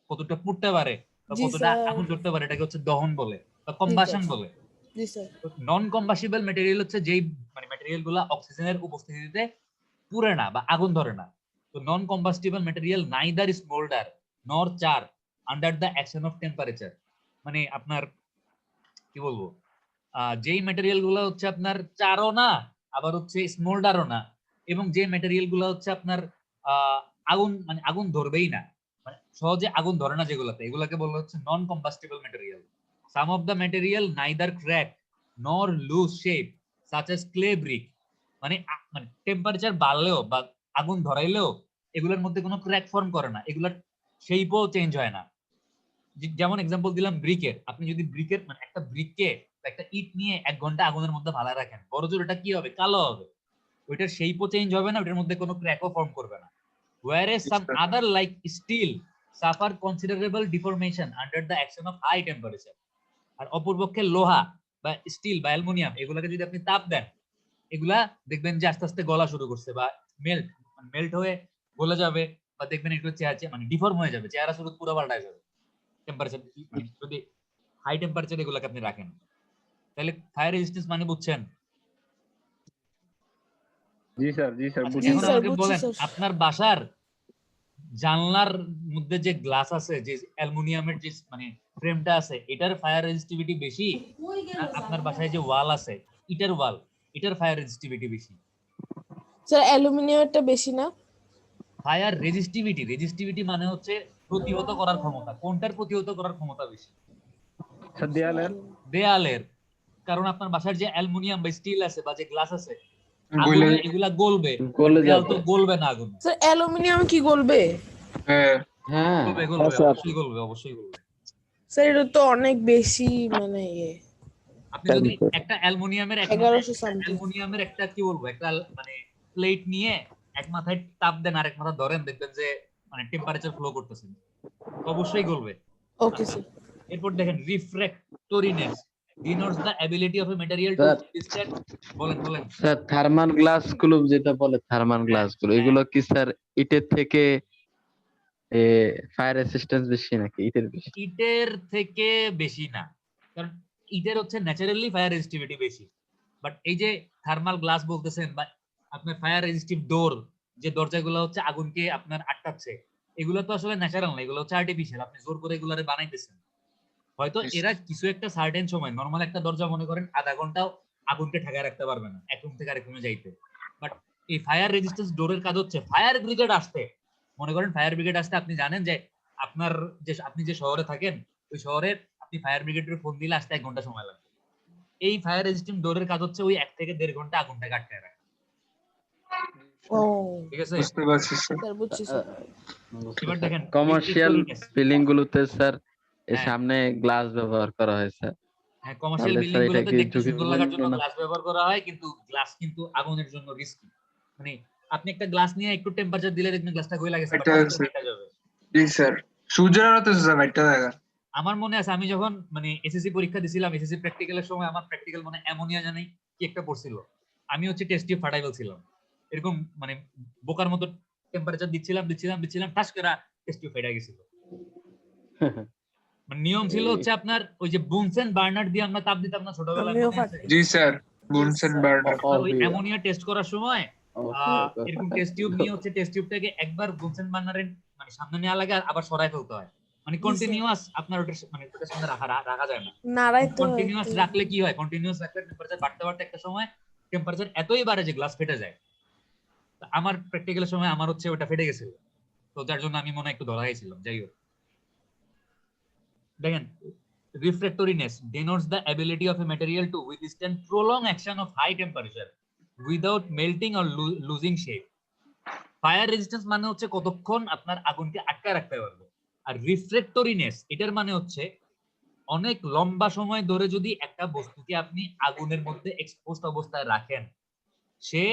কতটা পুড়তে পারে বা জি কতটা স্যার। আগুন ধরতে পারে, এটাকে হচ্ছে দহন বলে বা জি কম্বাসন স্যার। বলে। জি স্যার। নন কম্বাসিবল ম্যাটেরিয়াল হচ্ছে যেই মানে ম্যাটেরিয়াল গুলা অক্সিজেনের উপস্থিতিতে পুড়ে না বা আগুন ধরে না। তো নন কম্বাস্টিবল ম্যাটেরিয়াল নাইদার স্মোল্ডার নর চার under the action of temperature. মানে আপনার কি বলবো, যেই ম্যাটেরিয়াল গুলো হচ্ছে আপনার চারও না আবার হচ্ছে স্মোল্ডারও না, এবং যে ম্যাটেরিয়াল গুলো হচ্ছে আপনার আগুন মানে আগুন ধরবেই না, মানে সহজে আগুন ধরে না যেগুলোতে, এগুলাকে বলা হচ্ছে non combustible material. Some of the material neither crack nor lose shape such as clay brick. মানে মানে টেম্পারেচার বাড়লেও বা আগুন ধরাইলেও এগুলোর মধ্যে কোনো ক্র্যাক ফর্ম করে না, এগুলোর শেপও চেঞ্জ হয় না। যেমন এক্সাম্পল দিলাম ব্রিকের, আপনি যদি ব্রিকের মানে একটা ব্রিককে একটা ইট নিয়ে 1 ঘন্টা আগুনের মধ্যে ভালা রাখেন, বড় জোর এটা কি হবে, কালো হবে, ওইটার শেপও চেঞ্জ হবে না, ওইটার মধ্যে কোনো ক্র্যাকও ফর্ম করবে না। whereas some other like steel suffer considerable deformation under the action of high temperature। আর অপরপক্ষে লোহা বা স্টিল বা অ্যালুমিনিয়াম এগুলাকে যদি আপনি তাপ দেন, এগুলা দেখবেন যে আস্তে আস্তে গলা শুরু করছে বা মেল্ট হয়ে গলে যাবে, বা দেখবেন একটু চেহারা মানে ডিফর্ম হয়ে যাবে, চেহারা শুরু পুরো পাল্টায় যাবে টেম্পারেচার, মানে যদি হাই টেম্পারেচার এগুলাকে আপনি রাখেন। তাহলে ফায়ার রেজিস্ট্যান্স মানে বুঝছেন? জি স্যার, জি স্যার, আচ্ছা, জি এখন স্যার, আমাকে বুঝছি বলেন স্যার। আপনার বাসার জানলার মধ্যে যে গ্লাস আছে, যে অ্যালুমিনিয়ামের যে মানে ফ্রেমটা আছে, এটার ফায়ার রেজিস্টিভিটি বেশি না আপনার বাসায় যে ওয়াল আছে ইটার ওয়াল, এটার ফায়ার রেজিস্টিভিটি বেশি? স্যার অ্যালুমিনিয়ামটা বেশি না? ফায়ার রেজিস্টিভিটি মানে হচ্ছে প্রতিহত করার ক্ষমতা, কোনটার প্রতিহত করার ক্ষমতা বেশি? স্যার দেয়ালের। দেয়ালের। কারণ আপনার বাসার যে অ্যালুমিনিয়াম বা স্টিল আছে বা যে গ্লাস আছে, গলে আগুনে এগুলা গলবে, গলে দেয়াল যাবে। তো গলবে না আগুনে। স্যার অ্যালুমিনিয়াম কি গলবে? হ্যাঁ হ্যাঁ গলবে, স্যার। অবশ্যই গলবে, অবশ্যই গলবে। স্যার এটা তো অনেক বেশি মানে আপনি যদি একটা অ্যালুমিনিয়ামের 1100 সামথিং। একটা কি বলবো একটা মানে প্লেট নিয়ে এক মাথায় তাপ দেন আর এক মাথা ধরেন, দেখবেন যে মানে টেম্পারেচার ফ্লো করতেছে, অবশ্যই গলবে। ওকে স্যার। এরপর দেখেন refractoriness denotes the ability of a material to sir withstand. বলেন বলেন। স্যার থার্মাল গ্লাস গুলো যেটা বলে থার্মাল গ্লাস গুলো এগুলো কি স্যার ইটের থেকে ফায়ার রেসিস্ট্যান্স বেশি নাকি ইটের বেশি? ইটের থেকে বেশি না, কারণ ইটের হচ্ছে ন্যাচারালি ফায়ার রেজিস্টিভিটি বেশি, বাট এই যে থার্মাল গ্লাস বলতেছেন বা আপনার ফায়ার রেজিস্টিভ ডোর, যে দরজাগুলো হচ্ছে আগুনকে আপনার আটকাচ্ছে, এগুলো তো আসলে ন্যাচারাল না, এগুলো হচ্ছে আর্টিফিশিয়াল, আপনি জোর করে এগুলারে বানাইতেছেন। হয়তো Yes. এরা কিছু একটা সার্টেন সময়, নরমাল একটা দরজা মনে করেন আধা ঘন্টাও আগুনকে ঠেকায় রাখতে পারবে না এক রুম থেকে আরেক রুমে যাইতে, বাট এই ফায়ার রেজিস্ট্যান্স ডোরের কাজ হচ্ছে ফায়ার ব্রিগেড আসতে, মনে করেন ফায়ার ব্রিগেড আসতে, আপনি জানেন যে আপনার আপনি যে শহরে থাকেন ওই শহরে আপনি ফায়ার ব্রিগেডের ফোন দিলে আসতে 1 ঘন্টা সময় লাগবে। এই ফায়ার রেজিস্ট্যান্স ডোরের কাজ হচ্ছে ওই 1 থেকে 1.5 ঘন্টা আগুনটাকে আটকায় রাখা, ও ঠিক আছে? বুঝতে পারছি স্যার। স্যার বুঝছি স্যার। এবার দেখেন কমার্শিয়াল বিল্ডিং গুলোতে স্যার এর হ্যাঁ। সামনে গ্লাস ব্যবহার করা হয়েছে। হ্যাঁ, কমার্শিয়াল তাহলে বিল্ডিং স্যার এটা গুলোতে কি দেখতে সুন্দর লাগার জন্য ঝুঁকিপূর্ণ না? গ্লাস ব্যবহার করা হয়, কিন্তু গ্লাস কিন্তু আগুনের জন্য রিস্কি। মানে আপনি একটা গ্লাস নিয়ে একটু টেম্পারেচার দিলে দেখবেন গ্লাসটা গলে গেছে, এটা বাট আছে। ফেটে যাবে। জি স্যার, সূর্যের আলোতে স্যার একটা জায়গা। আমার মনে আছে আমি যখন মানে এসএসসি পরীক্ষা দিছিলাম, এসএসসি প্র্যাকটিক্যালের সময় আমার প্র্যাকটিক্যাল মানে অ্যামোনিয়া জানি কি একটা পড়ছিল, আমি হচ্ছে টেস্ট টিউব ফাটাই ফেলছিলাম, এরকম মানে বোকার মতো টেম্পারেচার দিচ্ছিলাম টাস করে টেস্ট টিউব ফেটে গেছিল। মানে নিয়ম ছিল হচ্ছে আপনার ওই যে বুনসেন বার্নার দিয়ে আমরা তাপ দিতাম না ছোটবেলায়, আমিও মনে আছে? জি স্যার, বুনসেন বার্নার। আপনার ওই অ্যামোনিয়া টেস্ট করার সময় এরকম টেস্ট টিউব নিয়ে হচ্ছে টেস্ট টিউবটাকে একবার বুনসেন বার্নারের মানে সামনে নেওয়া লাগে আর আবার সরাই ফেলতে হয়, মানে কন্টিনিউয়াস আপনার ওটার মানে ওটার সামনে রাখা যায় না। নাড়াই তো কন্টিনিউয়াস রাখলে কি হয়, কন্টিনিউয়াস রাখলে টেম্পারেচার বাড়তে বাড়তে একটা সময় টেম্পারেচার এতই বাড়ে যে গ্লাস ফেটে যায়। তা আমার প্র্যাকটিক্যালের সময় আমার হচ্ছে ওটা ফেটে গেছিল, তো যার জন্য আমি মনে হয় একটু ধরা গেছিলাম। যাই হোক, দেখেন refractoriness denotes the ability of a material to withstand prolonged action of high temperature without melting or losing shape. Fire resistance মানে হচ্ছে কতক্ষণ আপনার আগুনকে আটকায় রাখতে পারবে, আর রিফ্রেক্টরিনেস এটার মানে হচ্ছে অনেক লম্বা সময় ধরে যদি একটা বস্তুকে আপনি আগুনের মধ্যে এক্সপোজড অবস্থায় রাখেন, সে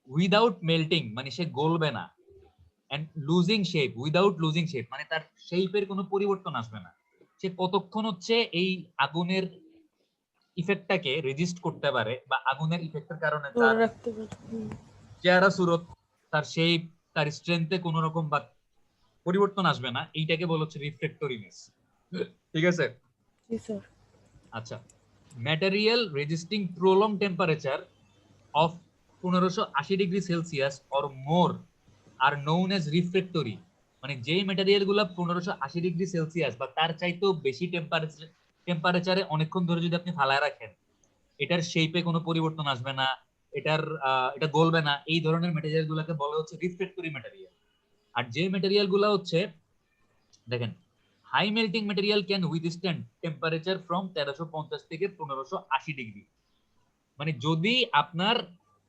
উইদাউট মেল্টিং মানে সে গলবে না, and losing shape without losing shape মানে তার শেপের কোনো পরিবর্তন আসবে না, সে কতক্ষণ হচ্ছে এই আগুনের ইফেক্টটাকে রেজিস্ট করতে পারে, বা আগুনের ইফেক্টের কারণে ধরে তার রাখতে পারি। চেহারা সুরত, তার শেপ, তার স্ট্রেংথে কোনো রকম বা পরিবর্তন আসবে না, এইটাকে বলা হচ্ছে রিফ্রেক্টরিনেস। ঠিক আছে? জি স্যার। আচ্ছা, material resisting prolonged temperature of 1580 degree Celsius or more are known as refractory, মানে যেই ম্যাটেরিয়াল গুলা 1580 ডিগ্রি সেলসিয়াস বা তার চাইতেও বেশি টেম্পারেচারে অনেকক্ষণ ধরে যদি আপনি ফালায় রাখেন, এটার শেপে কোনো পরিবর্তন আসবে না, এটা গলবে না, এই ধরনের ম্যাটেরিয়াল গুলাকে বলা হচ্ছে রিফ্রেক্টরি ম্যাটেরিয়াল। আর যে ম্যাটেরিয়াল গুলা হচ্ছে দেখেন high melting material can withstand temperature from 1350 থেকে 1580 ডিগ্রি, মানে যদি আপনার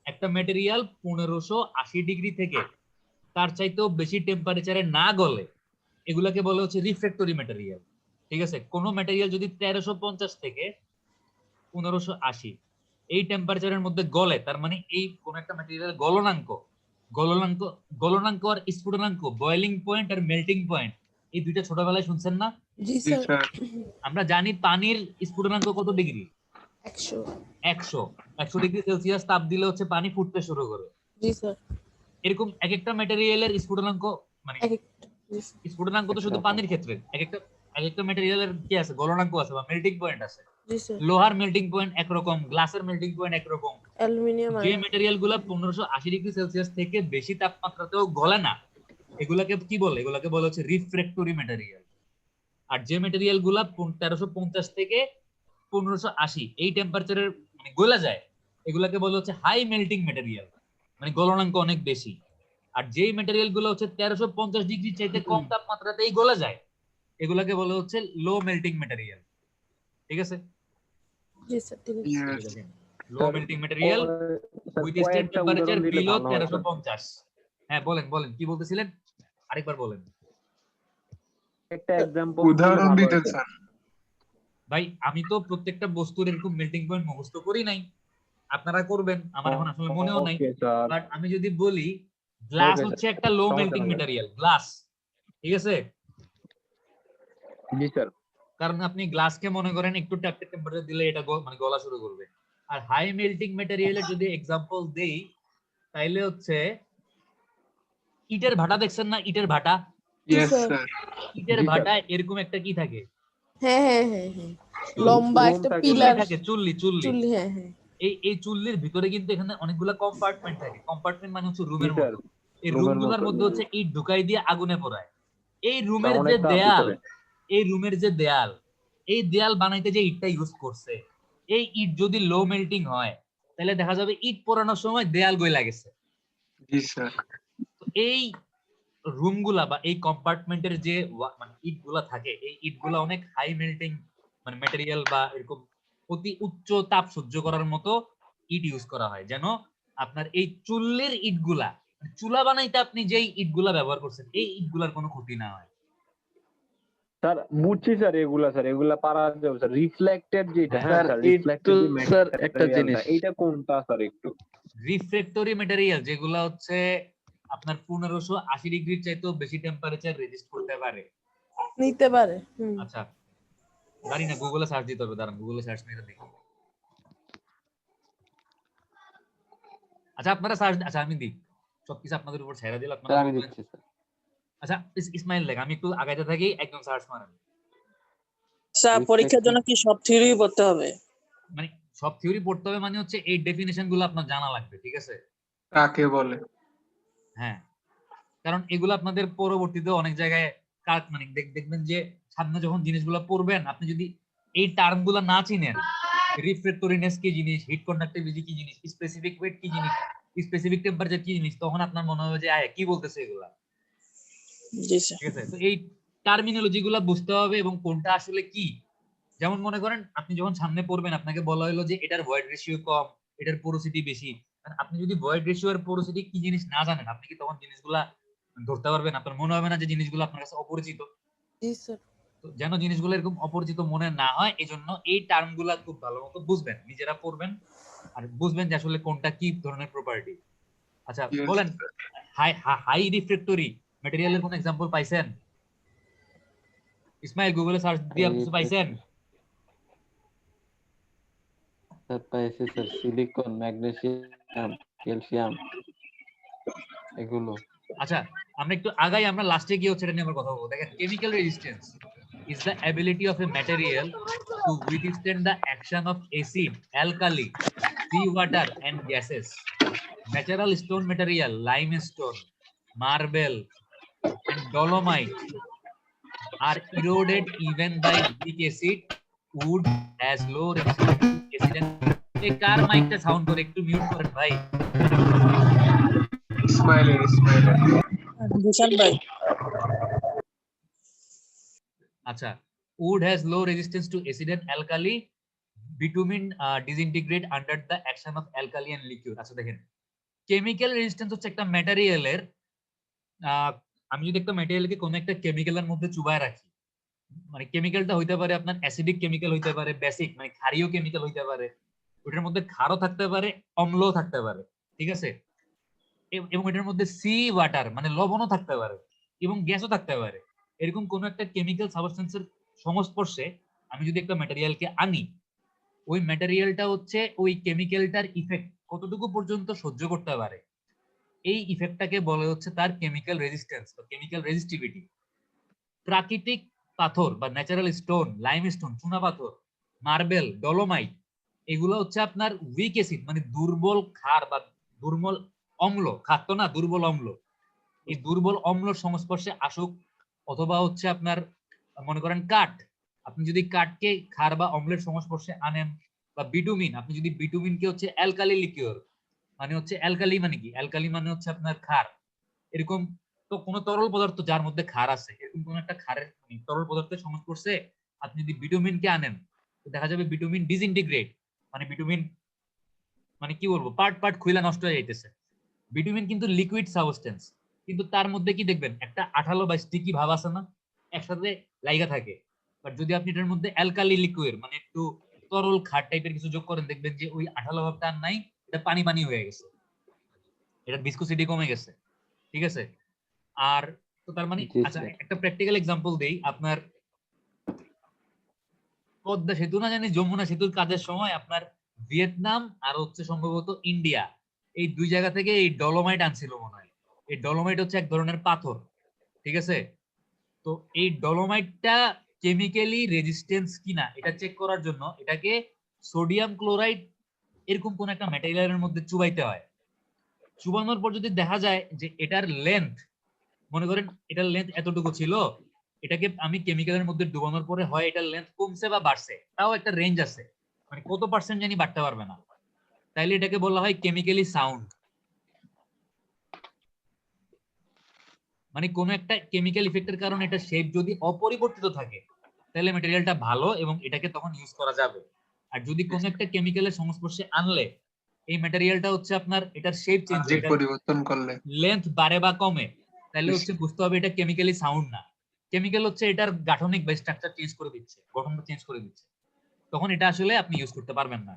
একটা ম্যাটেরিয়াল 1580 ডিগ্রি থেকে তার চাইতেও বেশি টেম্পারেচারে না গলে, এগুলাকে বলা হচ্ছে রিফ্রেক্টরি ম্যাটেরিয়াল। ঠিক আছে? কোন ম্যাটেরিয়াল যদি 1350 থেকে 1580 এই টেম্পারেচারের মধ্যে গলে, তার মানে এই কোন একটা ম্যাটেরিয়াল গলনাঙ্ক আর স্ফুটনাঙ্ক, বয়েলিং পয়েন্ট আর মেল্টিং পয়েন্ট, এই দুইটা ছোটবেলায় শুনছেন না? জি জি স্যার। স্যার। আমরা জানি পানির স্ফুটনাঙ্ক কত ডিগ্রি? 100। 100 ডিগ্রি সেলসিয়াস তাপ দিলে হচ্ছে পানি ফুটতে শুরু করে। জি স্যার। এরকম এক একটা ম্যাটেরিয়ালের স্ফুটনাঙ্ক মানে এক একটা। জি স্যার। স্ফুটনাঙ্ক তো শুধু পানির ক্ষেত্রে, এক একটা ম্যাটেরিয়ালের কি আছে, গলনাঙ্ক আছে বা মেল্টিং পয়েন্ট আছে। জি স্যার। লোহার মেল্টিং পয়েন্ট একরকম, গ্লাসের মেল্টিং পয়েন্ট একরকম। অ্যালুমিনিয়াম যে ম্যাটেরিয়াল গুলা 1580 ডিগ্রি সেলসিয়াস থেকে বেশি তাপমাত্রাতেও গলে না, এগুলাকে কি বলে? এগুলাকে বলা হচ্ছে রিফ্রেক্টরি ম্যাটেরিয়াল। আর যে ম্যাটেরিয়াল গুলা 1350 থেকে 1580 এই টেম্পারেচারের মানে গলা যায়, এগুলাকে বলা হচ্ছে হাই মেল্টিং ম্যাটেরিয়াল, মানে গলনাঙ্ক অনেক বেশি। আর যেই ম্যাটেরিয়াল গুলো হচ্ছে 1350 ডিগ্রি চাইতে কম তাপমাত্রাতেই গলে যায়, এগুলাকে বলা হচ্ছে লো মেল্টিং ম্যাটেরিয়াল। ঠিক আছে? জি স্যার। ঠিক আছে। Low melting material withstand temperature below 1350। হ্যাঁ বলেন কি বলতেছিলেন, আরেকবার বলেন। একটা एग्जांपल উদাহরণ দিতেন স্যার। ভাই আমি তো প্রত্যেকটা বস্তুর এরকম মেল্টিং পয়েন্ট মুখস্থ করি নাই, আপনারা করবেন, আমার এখন আসলে মনেও নাই। Okay sir. বাট আমি যদি বলি গ্লাস Okay, হচ্ছে একটা লো সমস্যা মেল্টিং নাই। Material, glass. ঠিক আছে? জি স্যার। কারণ আপনি গ্লাসকে মনে করেন একটু ট্যাপ টেম্পারেচার দিলে এটা মানে গলা শুরু করবে। আর হাই মেল্টিং ম্যাটেরিয়ালের যদি एग्जांपल দেই, তাইলে হচ্ছে ইটের ভাটা, দেখছেন না ইটের ভাটা? Yes sir. স্যার। ইটের জি, স্যার। ভাটায় এরকম একটা কি থাকে, হ্যাঁ হ্যাঁ হ্যাঁ হ্যাঁ। লম্বা রুম একটা থাকে। পিলার থাকে চুল্লি। চুল্লি। হ্যাঁ হ্যাঁ। এই চুল্লির ভিতরে কিন্তু এখানে অনেকগুলা কম্পার্টমেন্ট থাকে। কম্পার্টমেন্ট মানে হচ্ছে জি রুমের স্যার। মতো। এই রুমের রুমগুলোর মতো। মধ্যে হচ্ছে ইট ঢুকাই দিয়ে আগুনে পোড়ায়। এই রুমের অনেক যে তাপ দেয়াল, ভিতরে। এই রুমের যে দেয়াল, এই দেয়াল বানাইতে যে ইটটা ইউজ করছে, এই ইট যদি লো মেল্টিং হয় তাহলে দেখা যাবে ইট পোড়ানোর সময় দেয়াল গইলা গেছে। জি স্যার। তো এই রুমগুলা বা এই কম্পার্টমেন্টের যে মানে ইটগুলা থাকে, এই ইটগুলা অনেক হাই মেল্টিং মানে ম্যাটেরিয়াল বা এরকম অতি উচ্চ তাপ সহ্য করার মতো ইট ইউজ করা হয়, যেন আপনার এই চুল্লির ইটগুলা, মানে চুলা বানাইতে আপনি যেই ইটগুলা ব্যবহার করছেন এই ইটগুলার কোনো ক্ষতি না হয়। স্যার বুঝছি স্যার, এগুলা পারা যাবে স্যার। রিফ্লেক্টেড যেটা, হ্যাঁ স্যার স্যার, একটু রিফ্লেক্টেড যে স্যার একটা ম্যাটেরিয়ালটা, জিনিস, এইটা কোনটা স্যার একটু? রিফ্রেক্টরি ম্যাটেরিয়াল যেগুলা হচ্ছে আপনার 1580 ডিগ্রির চাইতেও বেশি টেম্পারেচার রেজিস্ট করতে পারে। নিতে পারে। আচ্ছা জানি না, গুগলে সার্চ দিতে হবে, দাঁড়ান গুগলে সার্চ মেরে দেখি। আচ্ছা আপনারা সার্চ, আচ্ছা আমি দিই সবকিছু আপনাদের উপর ছেড়ে দিলাম, আপনারা স্যার আমি বলবেন। দিচ্ছি স্যার। আচ্ছা ইসমাইল দেখ, আমি একটু আগাইতে থাকি, একদম সার্চ মারেন। স্যার পরীক্ষার জন্য কি সব থিওরি পড়তে হবে? মানে সব থিওরি পড়তে হবে মানে হচ্ছে এই ডেফিনিশন গুলো আপনার জানা লাগবে, ঠিক আছে? কাকে বলে? হ্যাঁ, কারণ এগুলো আপনাদের পরবর্তীতে অনেক জায়গায় মানে দেখবেন যে সামনে যখন জিনিসগুলো পড়বেন, আপনি যদি এই টার্ম গুলো না চিনেন, রিফ্রেক্টরিনেস কি জিনিস, হিট কন্ডাক্টিভিটি কি জিনিস, স্পেসিফিক ওয়েট কি জিনিস, স্পেসিফিক টেম্পারেচার কি জিনিস, তখন আপনার মনে হবে যে আয় কি বলতেছে এগুলা। জি স্যার। ঠিক আছে, তো এই টার্মিনোলজি গুলা বুঝতে হবে এবং কোনটা আসলে কি। যেমন মনে করেন আপনি যখন সামনে পড়বেন, আপনাকে বলা হলো যে এটার ভয়েড রেশিও কম, এটার পোরোসিটি বেশি। আপনি যদি ভয়েড রেশিও আর পোরোসিটি কি জিনিস না জানেন, আপনি কি তখন জিনিসগুলা ধরতে পারবেন? আপনার মনে হবে না যে জিনিসগুলো আপনার কাছে অপরিচিত? জি স্যার। তো যেন জিনিসগুলো এরকম অপরিচিত মনে না হয়, এই জন্য এই টার্ম গুলা খুব ভালো মতো বুঝবেন, নিজেরা পড়বেন আর বুঝবেন যে আসলে কোনটা কি ধরনের প্রপার্টি। আচ্ছা Yes, বলেন, হাই রিফ্রেক্টরি ম্যাটেরিয়ালের কোন এক্সাম্পল পাইছেন? ইসমাইল গুগলে সার্চ দিয়ে কিছু পাইছেন? স্যার পাইছি স্যার, সিলিকন, ম্যাগনেসিয়াম, ক্যালসিয়াম এগুলো। আচ্ছা আমরা একটু আগাই, আমরা লাস্টে গিয়ে হচ্ছে এটা নিয়ে আমরা কথা বলবো। দেখেন, chemical resistance is the ability of a material to withstand the action of acid, alkali, sea water and gases. Natural stone material, limestone, marble and dolomite are eroded even by weak acid. Wood has low resistance to acid and এই কার মাইকটা sound করে একটু mute করেন ভাই। ইসমাইলের। জিশান ভাই। আচ্ছা, wood has low resistance to acid and alkali. Bitumen disintegrate under the action of alkali and liquid. আচ্ছা দেখেন, কেমিক্যাল রেজিস্ট্যান্স হচ্ছে একটা ম্যাটেরিয়ালের, আমি যদি একটা ম্যাটেরিয়ালকে কোনো একটা কেমিক্যালের মধ্যে চুবায় রাখি, মানে কেমিক্যালটা হইতে পারে আপনার অ্যাসিডিক কেমিক্যাল হইতে পারে, বেসিক মানে ক্ষারীয় কেমিক্যাল হইতে পারে, ওটার মধ্যে ক্ষারও থাকতে পারে, অম্লও থাকতে পারে, ঠিক আছে? এবং এটার মধ্যে সি ওয়াটার মানে লবণও থাকতে পারে এবং গ্যাসও থাকতে পারে। এরকম কোন একটা কেমিক্যাল সাবস্টেন্সের সংস্পর্শে আমি যদি একটা ম্যাটেরিয়ালকে আনি, ওই ম্যাটেরিয়ালটা হচ্ছে ওই কেমিক্যালটার ইফেক্ট কতটুকু পর্যন্ত সহ্য করতে পারে, এই ইফেক্টটাকে বলে হচ্ছে তার কেমিক্যাল রেজিস্ট্যান্স বা কেমিক্যাল রেজিস্টিভিটি। প্রাকৃতিক পাথর বা ন্যাচারাল স্টোন, লাইমস্টোন, চুনা পাথর, মার্বেল, ডলোমাইট, এগুলো হচ্ছে আপনার উইক অ্যাসিড মানে দুর্বল ক্ষার বা দুর্বল অম্ল, ক্ষার তো না, দুর্বল অম্ল। এই দুর্বল অম্লর সংস্পর্শে আসুক, অথবা হচ্ছে আপনার মনে করেন কাঠ, আপনি যদি কাঠকে ক্ষার বা অম্লের সংস্পর্শে আনেন, বা বিটুমিন, আপনি যদি বিটুমিনকে হচ্ছে অ্যালকালি লিকিউর মানে হচ্ছে অ্যালকালি মানে কি, অ্যালকালি মানে হচ্ছে আপনার ক্ষার, এরকম তো কোন তরল পদার্থ যার মধ্যে ক্ষার আছে, এরকম কোন একটা ক্ষারের তরল পদার্থের সংস্পর্শে আপনি যদি বিটুমিনকে আনেন, দেখা যাবে বিটুমিন ডিসইন্টিগ্রেট মানে বিটুমিন মানে কি বলবো, পার্ট পার্ট খুইলা নষ্ট হয়ে যাইতেছে। বিটুমিন কিন্তু লিকুইড সাবস্টেন্স, কিন্তু তার মধ্যে কি দেখবেন একটা আঠালো বা স্টিকি ভাব আছে না, একসাথে লাইগা থাকে। বাট যদি আপনি এটার মধ্যে অ্যালকালি লিকুইড মানে একটু তরল ক্ষার টাইপের কিছু যোগ করেন, দেখবেন যে ওই আঠালো ভাবটা আর নাই, এটা পানি পানি হয়ে গেছে, এটার ভিসকোসিটি কমে গেছে, ঠিক আছে? আর তো তার মানে আচ্ছা একটা প্র্যাকটিক্যাল এক্সাম্পল দেই, আপনার পদ্মা সেতু না জানি যমুনা সেতুর কাজের সময় আপনার ভিয়েতনাম আর হচ্ছে সম্ভবত ইন্ডিয়া, এই দুই জায়গা থেকে এই ডলোমাইট আনছিল মনে হয়। এই ডলোমাইট হচ্ছে এক ধরনের পাথর, ঠিক আছে? তো এই ডলোমাইটটা কেমিক্যালি রেজিস্ট্যান্স কিনা এটা চেক করার জন্য এটাকে সোডিয়াম ক্লোরাইড এরকম কোন একটা ম্যাটেরিয়ালের মধ্যে চুবাইতে হয়। চুবানোর পর যদি দেখা যায় যে এটার লেন্থ মনে করেন এটার লেন্থ এতটুকু ছিল, এটাকে আমি কেমিক্যালের মধ্যে ডুবানোর পরে হয় এটার লেন্থ কমছে বা বাড়ছে, তাও একটা রেঞ্জ আছে, মানে কত পার্সেন্ট জানি বাড়তে পারবে না, তাইলে এটাকে বলা হয় কেমিক্যালি সাউন্ড। মানে কোন একটা কেমিক্যাল ইফেক্টের কারণে এটা শেপ যদি অপরিবর্তিত থাকে তাহলে ম্যাটেরিয়ালটা ভালো এবং এটাকে তখন ইউজ করা যাবে। আর যদি কোন একটা কেমিক্যালের সংস্পর্শে আনলে এই ম্যাটেরিয়ালটা হচ্ছে আপনার এটার শেপ চেঞ্জ হয়, বাহ্যিক এটার পরিবর্তন করলে লেন্থ বাড়ে বা কমে, তাহলে হচ্ছে বুঝতে হবে এটা কেমিক্যালি সাউন্ড না। কেমিক্যাল হচ্ছে এটার গাঠনিক বা স্ট্রাকচার চেঞ্জ করে দিচ্ছে, গঠনটা চেঞ্জ করে দিচ্ছে, তখন এটা আসলে আপনি ইউজ করতে পারবেন না।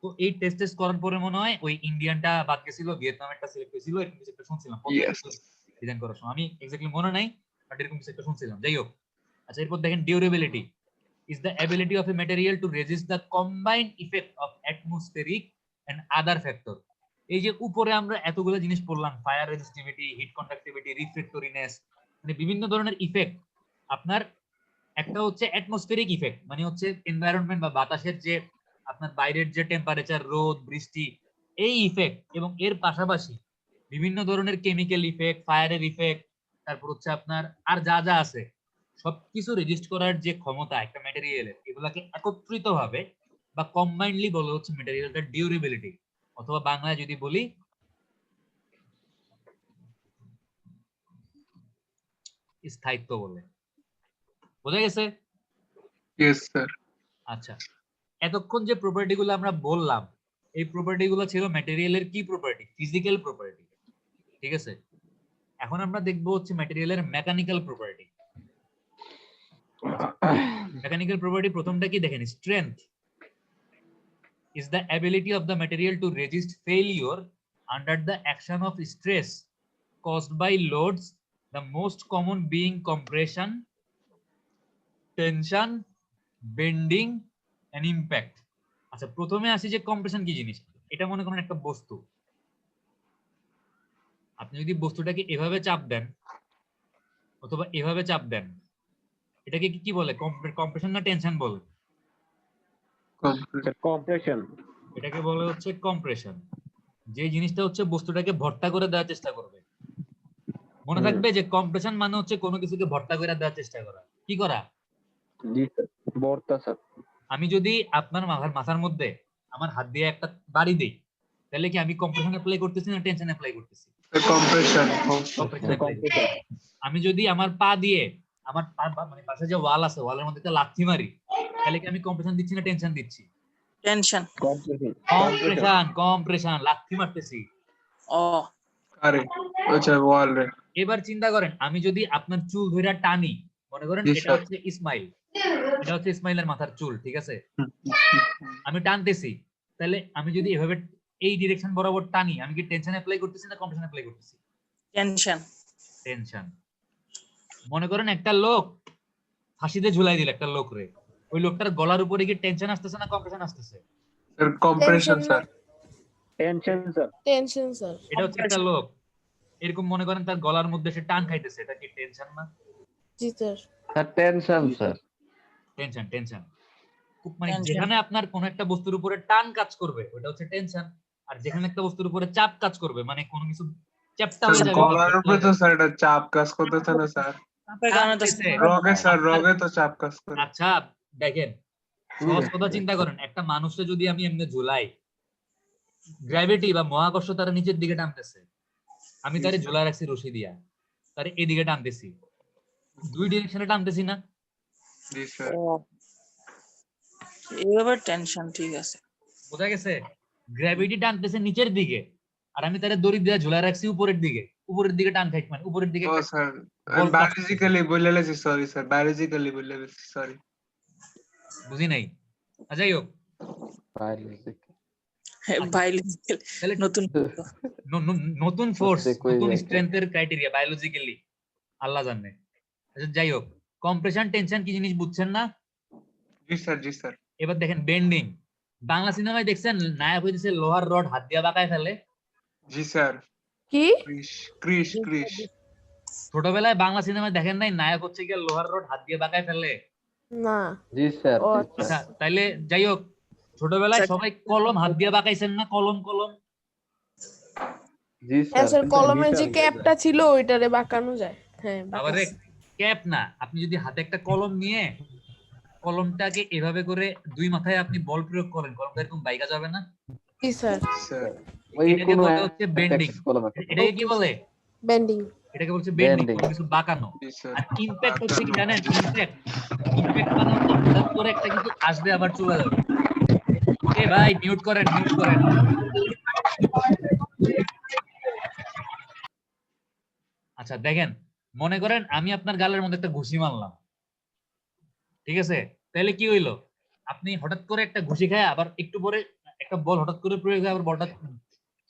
তো এই টেস্ট করার পরে মনে হয় ওই ইন্ডিয়ানটা বাদ গেছিল, ভিয়েতনামেরটা সিলেক্ট হয়েছিল, এরকম কিছু একটা শুনছিলাম Yes. ডিজাইন করার সময়, আমি এক্স্যাক্টলি মনে নাই, বাট এরকম কিছু একটা শুনছিলাম। যাই হোক, আচ্ছা এরপর দেখেন durability is the ability of a material to resist the combined effect of atmospheric and other factor। এই যে উপরে আমরা এতগুলো জিনিস পড়লাম, ফায়ার রেজিস্টিভিটি, হিট কন্ডাক্টিভিটি, রিফ্লেক্টরিনেস, মানে বিভিন্ন ধরনের ইফেক্ট। আপনার একটা হচ্ছে অ্যাটমসফেরিক ইফেক্ট, মানে হচ্ছে এনভায়রনমেন্ট বা বাতাসের যে আপনার বাইরের যে টেম্পারেচার, রোদ, বৃষ্টি, এই ইফেক্ট, এবং এর পাশাপাশি বিভিন্ন ধরনের কেমিক্যাল ইফেক্ট, ফায়ারের ইফেক্ট, তারপর হচ্ছে আপনার আর যা যা আছে সবকিছু রেজিস্ট করার যে ক্ষমতা একটা ম্যাটেরিয়ালের, এগুলাকে একত্রিত ভাবে বা কম্বাইন্ডলি বলে হচ্ছে ম্যাটেরিয়ালটার ডিউরেবিলিটি, অথবা বাংলায় যদি বলি স্থায়িত্ব বলে। বোঝা গেছে? Yes sir. আচ্ছা, এতক্ষণ যে প্রপার্টি গুলো আমরা বললাম, এই প্রপার্টি গুলো ছিল ম্যাটেরিয়ালের কি প্রপার্টি? ফিজিক্যাল প্রপার্টি, ঠিক আছে? এখন আমরা দেখবো হচ্ছে ম্যাটেরিয়ালের মেকানিক্যাল প্রপার্টি। মেকানিক্যাল প্রপার্টি প্রথমটা কি দেখেন, strength is the ability of the material to resist failure under the action of stress caused by loads, the most common being compression, tension, bending and impact। আচ্ছা, প্রথমে আসি যে compression কি জিনিস। এটা মনে করেন একটা বস্তু, আপনি যদি বস্তুটাকে এভাবে চাপ দেন অথবা এভাবে চাপ দেন, এটাকে কি বলে? কম্প্রেশন না টেনশন বলে? কম্প্রেশন। এটাকে বলে হচ্ছে কম্প্রেশন। যে জিনিসটা হচ্ছে বস্তুটাকে ভর্তা করে দেওয়ার চেষ্টা করবে। মনে থাকবে যে কম্প্রেশন মানে হচ্ছে কোনো কিছুকে ভর্তা করে দেওয়ার চেষ্টা করা। কি করা? জি স্যার, ভর্তা স্যার। আমি যদি আপনার মাথার মধ্যে আমার হাত দিয়ে একটা বাড়ি দিই, তাহলে কি আমি কম্প্রেশন অ্যাপ্লাই করতেছি না টেনশন অ্যাপ্লাই করতেছি? কম্প্রেশন। কম্প্রেশন অ্যাপ্লাই করতেছি। আমি যদি আমার পা দিয়ে আমার মানে পাশে যে ওয়াল আছে, ওয়ালের মধ্যে একটা লাথি মারি, তাহলে কি আমি কম্প্রেশন দিচ্ছি না টেনশন দিচ্ছি? টেনশন। কম্প্রেশন, লাথি মারতেছি। ও আরে আচ্ছা ওয়াল রে। এবার চিন্তা করেন, আমি যদি আপনার চুল ধরে টানি, মনে করেন জি, এটা স্যার। হচ্ছে ইসমাইল, এটা হচ্ছে ইসমাইলের মাথার চুল, ঠিক আছে? আমি টানতেছি, তাহলে আমি যদি এভাবে এই ডিরেকশন বরাবর টানি, আমি কি টেনশন অ্যাপ্লাই করতেছি না কম্প্রেশন অ্যাপ্লাই করতেছি? টেনশন। টেনশন। মনে করেন একটা লোক ফাঁসিতে ঝুলাই দিল একটা লোক রে, ওই লোকটার গলার উপরে কি টেনশন আসতেছে না কম্প্রেশন আসতেছে? Sir compression Tension sir. Tension sir. Tension sir. এটা হচ্ছে একটা লোক, এরকম মনে করেন তার গলার মধ্যে সে টান খাইতেছে, এটা কি টেনশন না? জি sir. Sir tension sir. Tension. Tension মানে Tension. যেখানে আপনার কোন একটা বস্তুর উপরে টান কাজ করবে ওটা হচ্ছে টেনশন, আর যেখানে একটা বস্তুর উপরে চাপ কাজ করবে, মানে কোনো কিছু চ্যাপ্টা হয়ে যাবে, গলার উপরে তো স্যার এটা চাপ কাজ করতেছে না স্যার। চাপের কারণে তো টানতেছে। রগে স্যার, রগে তো চাপ কাজ করে। আচ্ছা দেখেন, সহজ কথা চিন্তা করেন, একটা মানুষকে যদি আমি এমনি ঝুলাই, গ্র্যাভিটি বা মহাকর্ষ তারা নিচের দিকে টানতেছে, আমি তারে ঝুলাই রাখছি রশি দিয়া, তারে এদিকে টানতেছি, দুই ডিরেকশনে টানতেছি না? জি স্যার। ও এইভাবে টেনশন, ঠিক আছে। বোঝা গেছে? গ্র্যাভিটি টানতেছে নিচের দিকে, আর আমি তারে দড়ি দিয়ে ঝুলাই রাখছি উপরের দিকে, উপরের দিকে টান খাই, মানে উপরের দিকে ও একটা স্যার বল কাজ বায়োলজিক্যালি বলে লেছি, সরি স্যার, বায়োলজিক্যালি বলে লেছি, সরি। বুঝি নাই। যাই হোক, বায়োলজিক্যাল তাহলে নতুন নতুন ফোর্স, হচ্ছে কই নতুন একটা। স্ট্রেংথের ক্রাইটেরিয়া বায়োলজিক্যালি আল্লাহ জানে। আচ্ছা যাই হোক, কম্প্রেশন টেনশন কি জিনিস বুঝছেন না? জি স্যার, জি স্যার। এবার দেখেন বেন্ডিং। বাংলা সিনেমায় দেখছেন নায়ক হইতেছে লোহার রড হাত দিয়ে বাঁকায় ফেলে? জি স্যার। কি? ক্রিশ ক্রিশ ক্রিশ। ছোটবেলায় বাংলা সিনেমায় দেখেন নাই নায়ক হচ্ছে গিয়ে লোহার রড হাত দিয়ে বাঁকায় ফেলে? না। জি স্যার। ও আচ্ছা তাইলে যাই হোক, ছোটবেলায় সবাই কলম হাত দিয়ে বাঁকাইছেন না? কলম কলম জি হ্যাঁ স্যার। স্যার, কলমের যে ক্যাপটা ছিল ওইটারে বাঁকানো যায়। হ্যাঁ আবার বাতাস। ক্যাপ না, আপনি যদি হাতে একটা কলম নিয়ে কলমটাকে এভাবে করে দুই মাথায় আপনি বল প্রয়োগ করেন, কলমটা এরকম বাইকা যাবে না? জি স্যার। স্যার ওই এটাকে কোনো বলে হচ্ছে একটা বেন্ডিং। axis কলম একটা এটাকে কি Okay, বলে? বেন্ডিং। এটাকে বলছে বেন্ডিং, bending। কোনো কিছু বাঁকানো। জি স্যার আর ইমপ্যাক্ট হচ্ছে কি বাঁকানো, জানেন? জি স্যার। ইমপ্যাক্ট, ইমপ্যাক্ট মানে হচ্ছে হঠাৎ করে একটা কিছু আসবে আবার চলে যাবে। এ ভাই মিউট করেন, মিউট করেন। আচ্ছা দেখেন, মনে করেন আমি আপনার গালের মধ্যে একটা ঘুষি মারলাম, ঠিক আছে? তাহলে কি হইলো? আপনি হঠাৎ করে একটা ঘুষি খায় আবার একটু পরে একটা বল হঠাৎ করে প্রয়োগ হয়ে আবার বলটা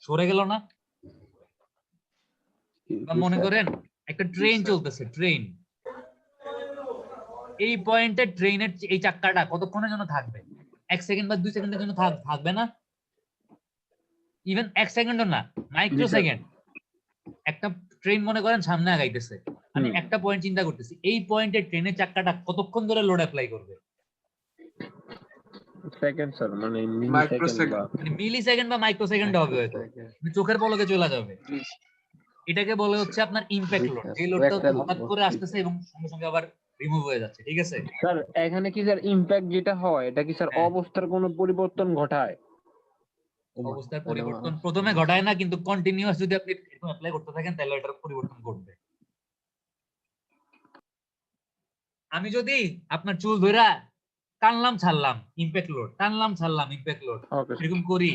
সরে গেল না? বা জি মনে স্যার। করেন একটা ট্রেন স্যার। চলতেছে, ট্রেন, এই পয়েন্টে ট্রেনের এই চাক্কাটা কতক্ষণের জন্য থাকবে? 1 সেকেন্ড বা 2 সেকেন্ডের জন্য থাকবে না? ইভেন 1 সেকেন্ডও না, মাইক্রো জি স্যার। সেকেন্ড। একটা ট্রেন মনে করেন সামনে আগাইতেছে, আমি একটা পয়েন্ট চিন্তা করতেছি, এই পয়েন্টে ট্রেনের চাক্কাটা কতক্ষণ ধরে লোড অ্যাপ্লাই করবে? সেকেন্ড স্যার, মানে মিলি মাইক্রো সেকেন্ড বা সেকেন্ড। মানে মিলি সেকেন্ড বা মাইক্রো সেকেন্ড হবে হয়তো, মানে চোখের পলকে চলে যাবে। জি এটাকে বলে হচ্ছে আপনার ইমপ্যাক্ট জি লোড, স্যার। যে ও লোডটা একটা হঠাৎ করে আসতেছে এবং সঙ্গে সঙ্গে আবার রিমুভ হয়ে যাচ্ছে, ঠিক আছে? স্যার এখানে কি স্যার ইমপ্যাক্ট যেটা হয় এটা কি স্যার হ্যাঁ। অবস্থার কোনো পরিবর্তন ঘটায়? অবস্থার পরিবর্তন প্রথমে ঘটায় না, কিন্তু কন্টিনিউয়াস যদি আপনি এরকম অ্যাপ্লাই করতে থাকেন তাহলে এটার পরিবর্তন ঘটবে। আমি যদি আপনার চুল ধইরা টানলাম ছাড়লাম ইমপ্যাক্ট লোড, টানলাম ছাড়লাম ইমপ্যাক্ট লোড, ওকে এরকম করি,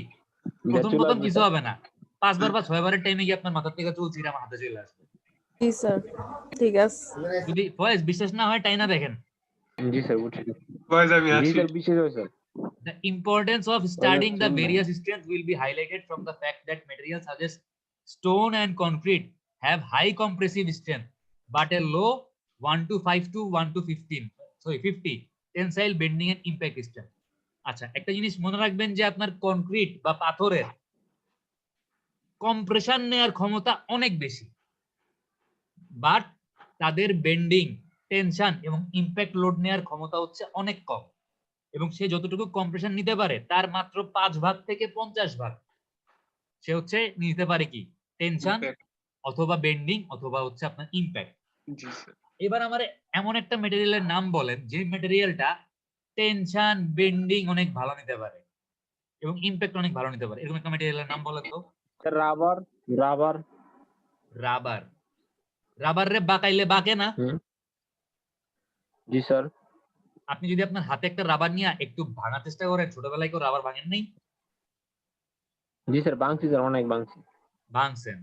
প্রথম চলে প্রথম আসবে কিছু স্যার। হবে না, 5 বার বা 6 বারের টাইমে গিয়ে আপনার মাথার থেকে চুল ছিঁড়ে আমার হাতে চলে আসবে। জি স্যার। ঠিক আছে। যদি ভয়েস বিশ্বাস না হয় টাইনা দেখেন। জি স্যার বুঝছি। বয়স আমি জি আসি। স্যার বিশেষ হয় sir. The importance of studying the various strengths will be highlighted from the fact that materials such as stone and concrete have high compressive strength, but a low 1 to 1 to 50 tensile bending and impact strength. আচ্ছা একটা জিনিস মনে রাখবেন যে আপনার concrete বা পাথরের compression নেয়ার ক্ষমতা অনেক বেশি, বাট তাদের বেন্ডিং, টেনশন এবং ইমপ্যাক্ট লোড নেয়ার ক্ষমতা হচ্ছে অনেক কম, এবং সে যতটুকু কম্প্রেশন নিতে পারে তার মাত্র 5 ভাগ থেকে 50 ভাগ সে হচ্ছে নিতে পারে কি টেনশন Impact, অথবা বেন্ডিং অথবা হচ্ছে আপনার ইমপ্যাক্ট। জি স্যার। এবার আমার এমন একটা মেটেরিয়ালের নাম বলেন যে মেটেরিয়ালটা টেনশন বেন্ডিং অনেক ভালো নিতে পারে এবং ইমপ্যাক্ট অনেক ভালো নিতে পারে, এরকম একটা মেটেরিয়ালের নাম বলেন তো। রাবার। রাবার। রাবার। রাবার রে বাঁকাইলে বাঁকে না? জি স্যার। আপনি যদি আপনার হাতে একটা রাবার নিয়ে একটু ভাঙার চেষ্টা করেন, ছোটবেলায় কেউ রাবার ভাঙেন নাই? জি স্যার বাংসি স্যার, অনেক বাংসি। ভাঙছেন।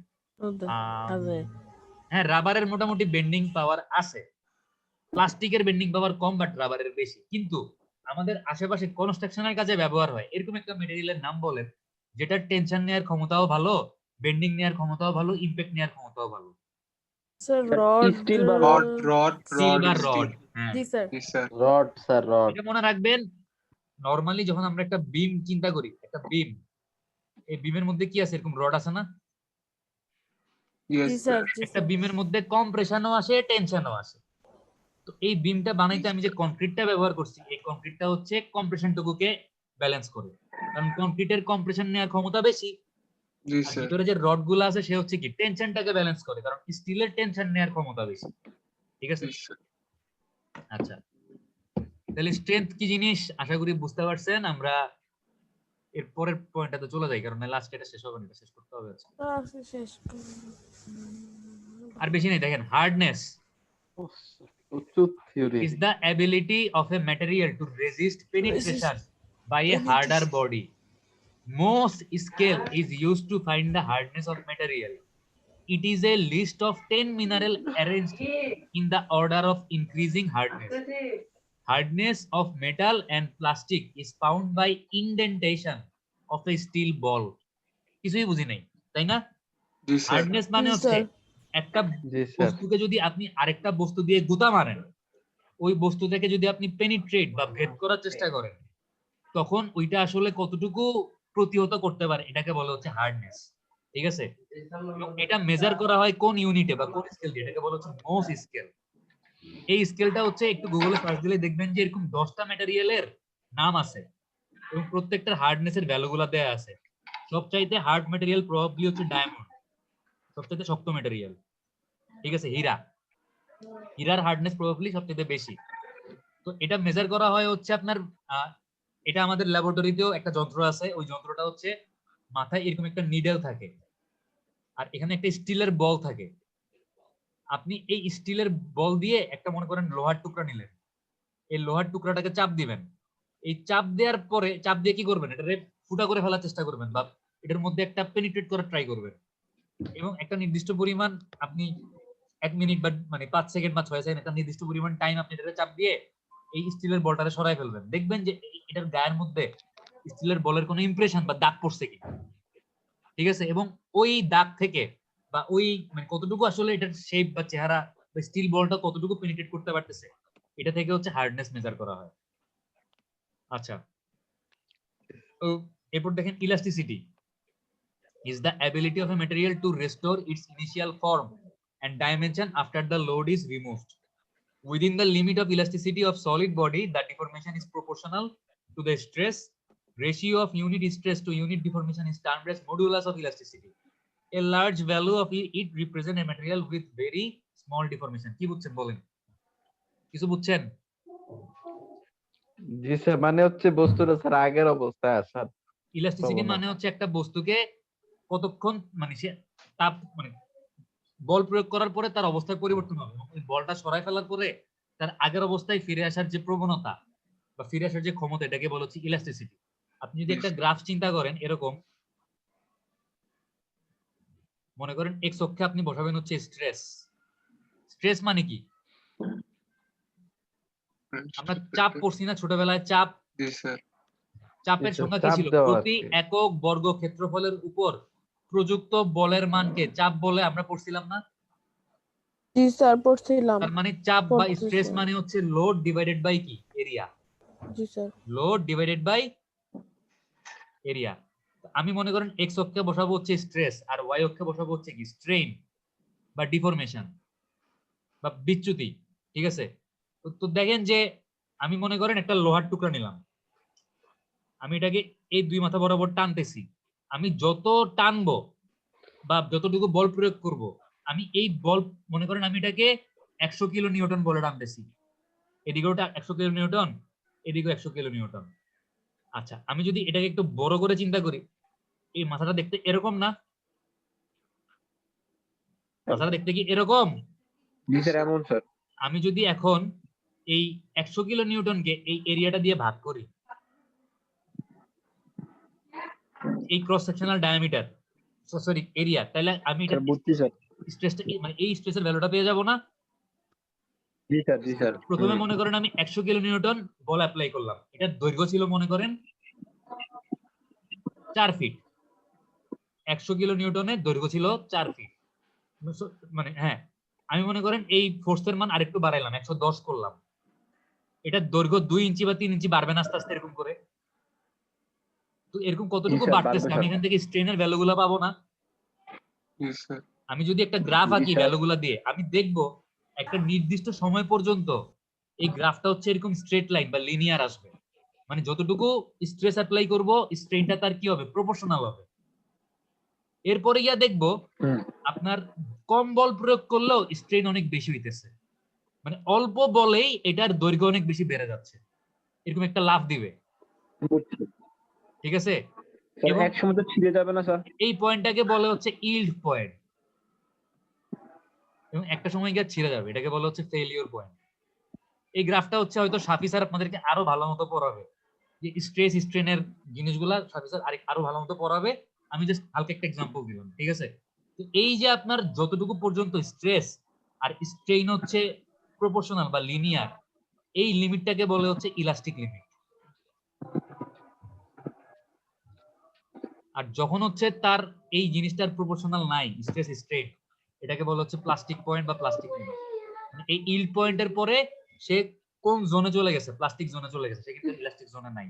আছে। হ্যাঁ, রাবারের মোটামুটি বেন্ডিং পাওয়ার আছে, প্লাস্টিকের বেন্ডিং পাওয়ার কম বাট রাবারের বেশি। কিন্তু আমাদের আশেপাশে কনস্ট্রাকশনের কাজে ব্যবহার হয় এরকম একটা মেটেরিয়ালের নাম বলেন যেটার টেনশন নেওয়ার ক্ষমতাও ভালো, বেন্ডিং নেওয়ার ক্ষমতাও ভালো, ইমপ্যাক্ট নেওয়ার ক্ষমতাও ভালো। Sir rod. স্টিল বা রড রড স্টিল বা রড রড। হ্যাঁ, জি স্যার। জি স্যার। Rod sir, rod. এটা মনে রাখবেন, নরমালি যখন আমরা একটা বিম চিন্তা করি, একটা বিম, এই বিমের মধ্যে কি আছে? এরকম রড আছে না? ইয়েস জি স্যার। স্যার। জি একটা স্যার। বিমের মধ্যে কম্প্রেশনও আসে, টেনশনও আসে। তো এই বিমটা বানাইতে আমি যে কংক্রিটটা ব্যবহার করছি, এই কংক্রিটটা হচ্ছে কম্প্রেশনটুকুকে ব্যালেন্স করে, কারণ কংক্রিটের কম্প্রেশন নেওয়ার ক্ষমতা বেশি, জি আর স্যার। ভিতরে যে রড গুলো আছে সে হচ্ছে কি টেনশনটাকে ব্যালেন্স করে, কারণ স্টিলের টেনশন নেওয়ার ক্ষমতা বেশি, ঠিক আছে? জি স্যার। আচ্ছা, তাহলে স্ট্রেংথ কি জিনিস আশা করি বুঝতে পারছেন। আমরা এর পরের পয়েন্টটাতে চলে যাই, কারণ লাস্ট এটা শেষ হবে না, এটা শেষ করতে হবে। আচ্ছা, শেষ। আর বেশি নেই, দেখেন হার্ডনেস উচ্চুত theory. is the ability of a material to resist penetration by a harder body. Most scale is used to find the hardness of material. It is a list of 10 mineral arranged in the order of increasing hardness. Hardness of metal and plastic is found by indentation of a steel ball. কিছুই বুঝি নাই, তাই না? জি sir. Hardness মানে জি, হচ্ছে sir. একটা জি sir. বস্তুকে যদি আপনি আরেকটা বস্তু দিয়ে গুতা মারেন, ওই বস্তু থেকে যদি আপনি পেনিট্রেট বা ভেদ করার চেষ্টা করেন, তখন ওইটা আসলে কতটুকু প্রতিহত করতে পারে এটাকে বলা হচ্ছে হার্ডনেস, ঠিক আছে? এবং এটা মেজার করা হয় কোন ইউনিটে বা কোন স্কেল দিয়ে, এটাকে বলা হচ্ছে মোস স্কেল। এই স্কেলটা হচ্ছে একটু গুগলে সার্চ দিলে দেখবেন যে এরকম 10টা ম্যাটেরিয়ালের নাম আছে এবং প্রত্যেকটার হার্ডনেসের ভ্যালুগুলো দেয়া আছে। সবচাইতে হার্ড ম্যাটেরিয়াল প্রবাবলি হচ্ছে ডায়মন্ড, সবচাইতে শক্ত ম্যাটেরিয়াল, ঠিক আছে, হীরা। হীরার হার্ডনেস প্রবাবলি সবচেয়ে বেশি। তো এটা মেজার করা হয় হচ্ছে আপনার এটা আমাদের ল্যাবরেটরিতেও একটা যন্ত্র আছে, ওই যন্ত্রটা হচ্ছে মাথায় এরকম একটা নিডেল থাকে আর এখানে একটা স্টিলের বল থাকে। আপনি এই স্টিলের বল দিয়ে একটা মনে করেন লোহার টুকরা নিলেন, এই লোহার টুকরাটাকে চাপ দিবেন। এই চাপ দেওয়ার পরে চাপ দিয়ে কি করবেন, এটা ফুটা করে ফেলার চেষ্টা করবেন বা এটার মধ্যে একটা পেনিট্রেট করার ট্রাই করবেন এবং একটা নির্দিষ্ট পরিমাণ আপনি 1 মিনিট বা মানে 5 সেকেন্ড বা 6 সেকেন্ড একটা নির্দিষ্ট পরিমাণ টাইম আপনি এটাকে চাপ দিয়ে এই স্টিলের বলটাকে সরাই ফেলবেন। দেখবেন যে এটার গায়ের মধ্যে স্টিলের বলের কোনো ইমপ্রেশন বা দাগ পড়ছে কি, ঠিক আছে? এবং ওই দাগ থেকে বা ওই মানে কতটুকু আসলে এটার শেপ বা চেহারা বা স্টিল বলটা কতটুকু পেনিট্রেট করতে পারতেছে, এটা থেকে হচ্ছে হার্ডনেস মেজার করা হয়। আচ্ছা, তো এরপর দেখেন elasticity is the ability of a material to restore its initial form and dimension after the load is removed. Within the limit of elasticity of solid body, the deformation is proportional to the stress. Ratio of unit stress to unit deformation is termed as modulus of elasticity. A large value of it represents a material with very small deformation. কি বুঝছেন বলেন? কিছু বুঝছেন? জি sir, মানে হচ্ছে বস্তুটা sir আগের অবস্থায় আসার ইলাস্টিসিটি প্রবণতা। মানে হচ্ছে একটা বস্তুকে কতক্ষণ মানে সে তাপ মানে বল প্রয়োগ করার পরে তার অবস্থায় পরিবর্তন হবে এবং ওই বলটা সরাই ফেলার পরে তার আগের অবস্থায় ফিরে আসার যে প্রবণতা বা ফিরে আসার যে ক্ষমতা, এটাকে বলা হচ্ছে ইলাস্টিসিটি। আপনি যদি একটা গ্রাফ চিন্তা করেন এরকম, মনে করেন এক্স অক্ষে আপনি বসাবেন হচ্ছে স্ট্রেস। স্ট্রেস মানে কি? আমরা চাপ পড়ছি না ছোটবেলায়, চাপ, জি স্যার। চাপের সংজ্ঞা কি চাপ ছিল? দেওয়া প্রতি আর কি। একক বর্গ ক্ষেত্রফলের উপর প্রযুক্ত বলের মানকে চাপ বলে আমরা পড়ছিলাম না? জি স্যার পড়ছিলাম। তার মানে চাপ বা পড়তেছি। স্ট্রেস মানে হচ্ছে লোড ডিভাইডেড বাই কি? এরিয়া। জি sir. Load divided by area. আমি মনে করেন এক্স অক্ষে বসাবো হচ্ছে স্ট্রেস আর ওয়াই অক্ষে বসাবো হচ্ছে কি? স্ট্রেইন বা ডিফরমেশন বা বিচ্যুতি, ঠিক আছে? তো দেখেন যে আমি মনে করেন একটা লোহার টুকরা নিলাম, আমি এটাকে এই দুই মাথা বরাবর টানতেছি। আমি যত টানবো বা যতটুকু বল প্রয়োগ করব, আমি এই বল মনে করেন আমি এটাকে 100 কিলো নিউটন বলে টানতেছি, এদিকে ওটা 100 কিলো নিউটন, এদিকে 100 কিলো নিউটন। আচ্ছা, আমি যদি এটাকে একটু বড় করে চিন্তা করি, এই মাথাটা দেখতে এরকম না? মাথাটা দেখতে কি এরকম? জি স্যার, এমন স্যার। আমি যদি এখন এই 100 কিলো নিউটনকে এই এরিয়াটা দিয়ে ভাগ করি, এই cross sectional diameter sorry area, তাহলে আমি এটা স্যার বুঝছি স্যার। স্ট্রেসটা মানে এই স্ট্রেসের ভ্যালুটা পেয়ে যাব না? জি স্যার, জি স্যার। প্রথমে মনে করেন আমি 100 কিলো নিউটন বল অ্যাপ্লাই করলাম, এটার দৈর্ঘ্য ছিল মনে করেন 4 ফিট। 100 কিলো নিউটনের দৈর্ঘ্য ছিল 4 ফিট, মানে হ্যাঁ, আমি মনে করেন এই ফোর্সের মান আরেকটু বাড়াইলাম, 110 করলাম, এটার দৈর্ঘ্য 2 ইঞ্চি বা 3 ইঞ্চি বাড়বে না আস্তে আস্তে এরকম করে? তো এরকম কতটুকু স্যার, বাড়তেছে, বাড়বে আমি স্যার। এখান থেকে স্ট্রেনের ভ্যালুগুলো পাবো না? জি স্যার। আমি যদি একটা গ্রাফ জি আঁকি স্যার। ভ্যালুগুলো দিয়ে, আমি দেখবো একটা নির্দিষ্ট সময় পর্যন্ত এই গ্রাফটা হচ্ছে এরকম স্ট্রেট লাইন বা লিনিয়ার আসবে, মানে যতটুকু স্ট্রেস অ্যাপ্লাই করব স্ট্রেনটা তার কি হবে? প্রপোর্শনাল হবে। এরপরে গিয়া দেখবো হুম। আপনার কম বল প্রয়োগ করলেও স্ট্রেন অনেক বেশি হইতেছে, মানে অল্প বলেই এটার দৈর্ঘ্য অনেক বেশি বেড়ে যাচ্ছে, এরকম একটা লাফ দিবে, বুঝছি। ঠিক আছে? স্যার এবং এক সময় তো ছিঁড়ে যাবে না স্যার? এই পয়েন্টটাকে বলে হচ্ছে ইল্ড পয়েন্ট, এবং একটা সময় গিয়ে ছিঁড়ে যাবে, এটাকে বলা হচ্ছে ফেলিওর পয়েন্ট। এই গ্রাফটা হচ্ছে হয়তো শাফি স্যার আপনাদেরকে আরো ভালো মতো পড়াবে, যে স্ট্রেস স্ট্রেনের জিনিসগুলা শাফি স্যার আরো ভালো মতো পড়াবে। আমি জাস্ট হালকা একটা এক্সাম্পল দিলাম, ঠিক আছে? তো এই যে আপনার যতটুকু পর্যন্ত স্ট্রেস আর স্ট্রেইন হচ্ছে প্রপোর্শনাল বা লিনিয়ার, এই লিমিটটাকে বলে হচ্ছে ইলাস্টিক লিমিট। আর যখন হচ্ছে তার এই জিনিসটার প্রপোর্শনাল নাই, স্ট্রেস স্ট্রেইন, এটাকে বলা হচ্ছে প্লাস্টিক পয়েন্ট বা প্লাস্টিক লিমিট। এই ইল্ড পয়েন্টের পরে সে কোন জোনে চলে গেছে? প্লাস্টিক জোনে চলে গেছে, সে কিন্তু ইলাস্টিক জোনে নাই।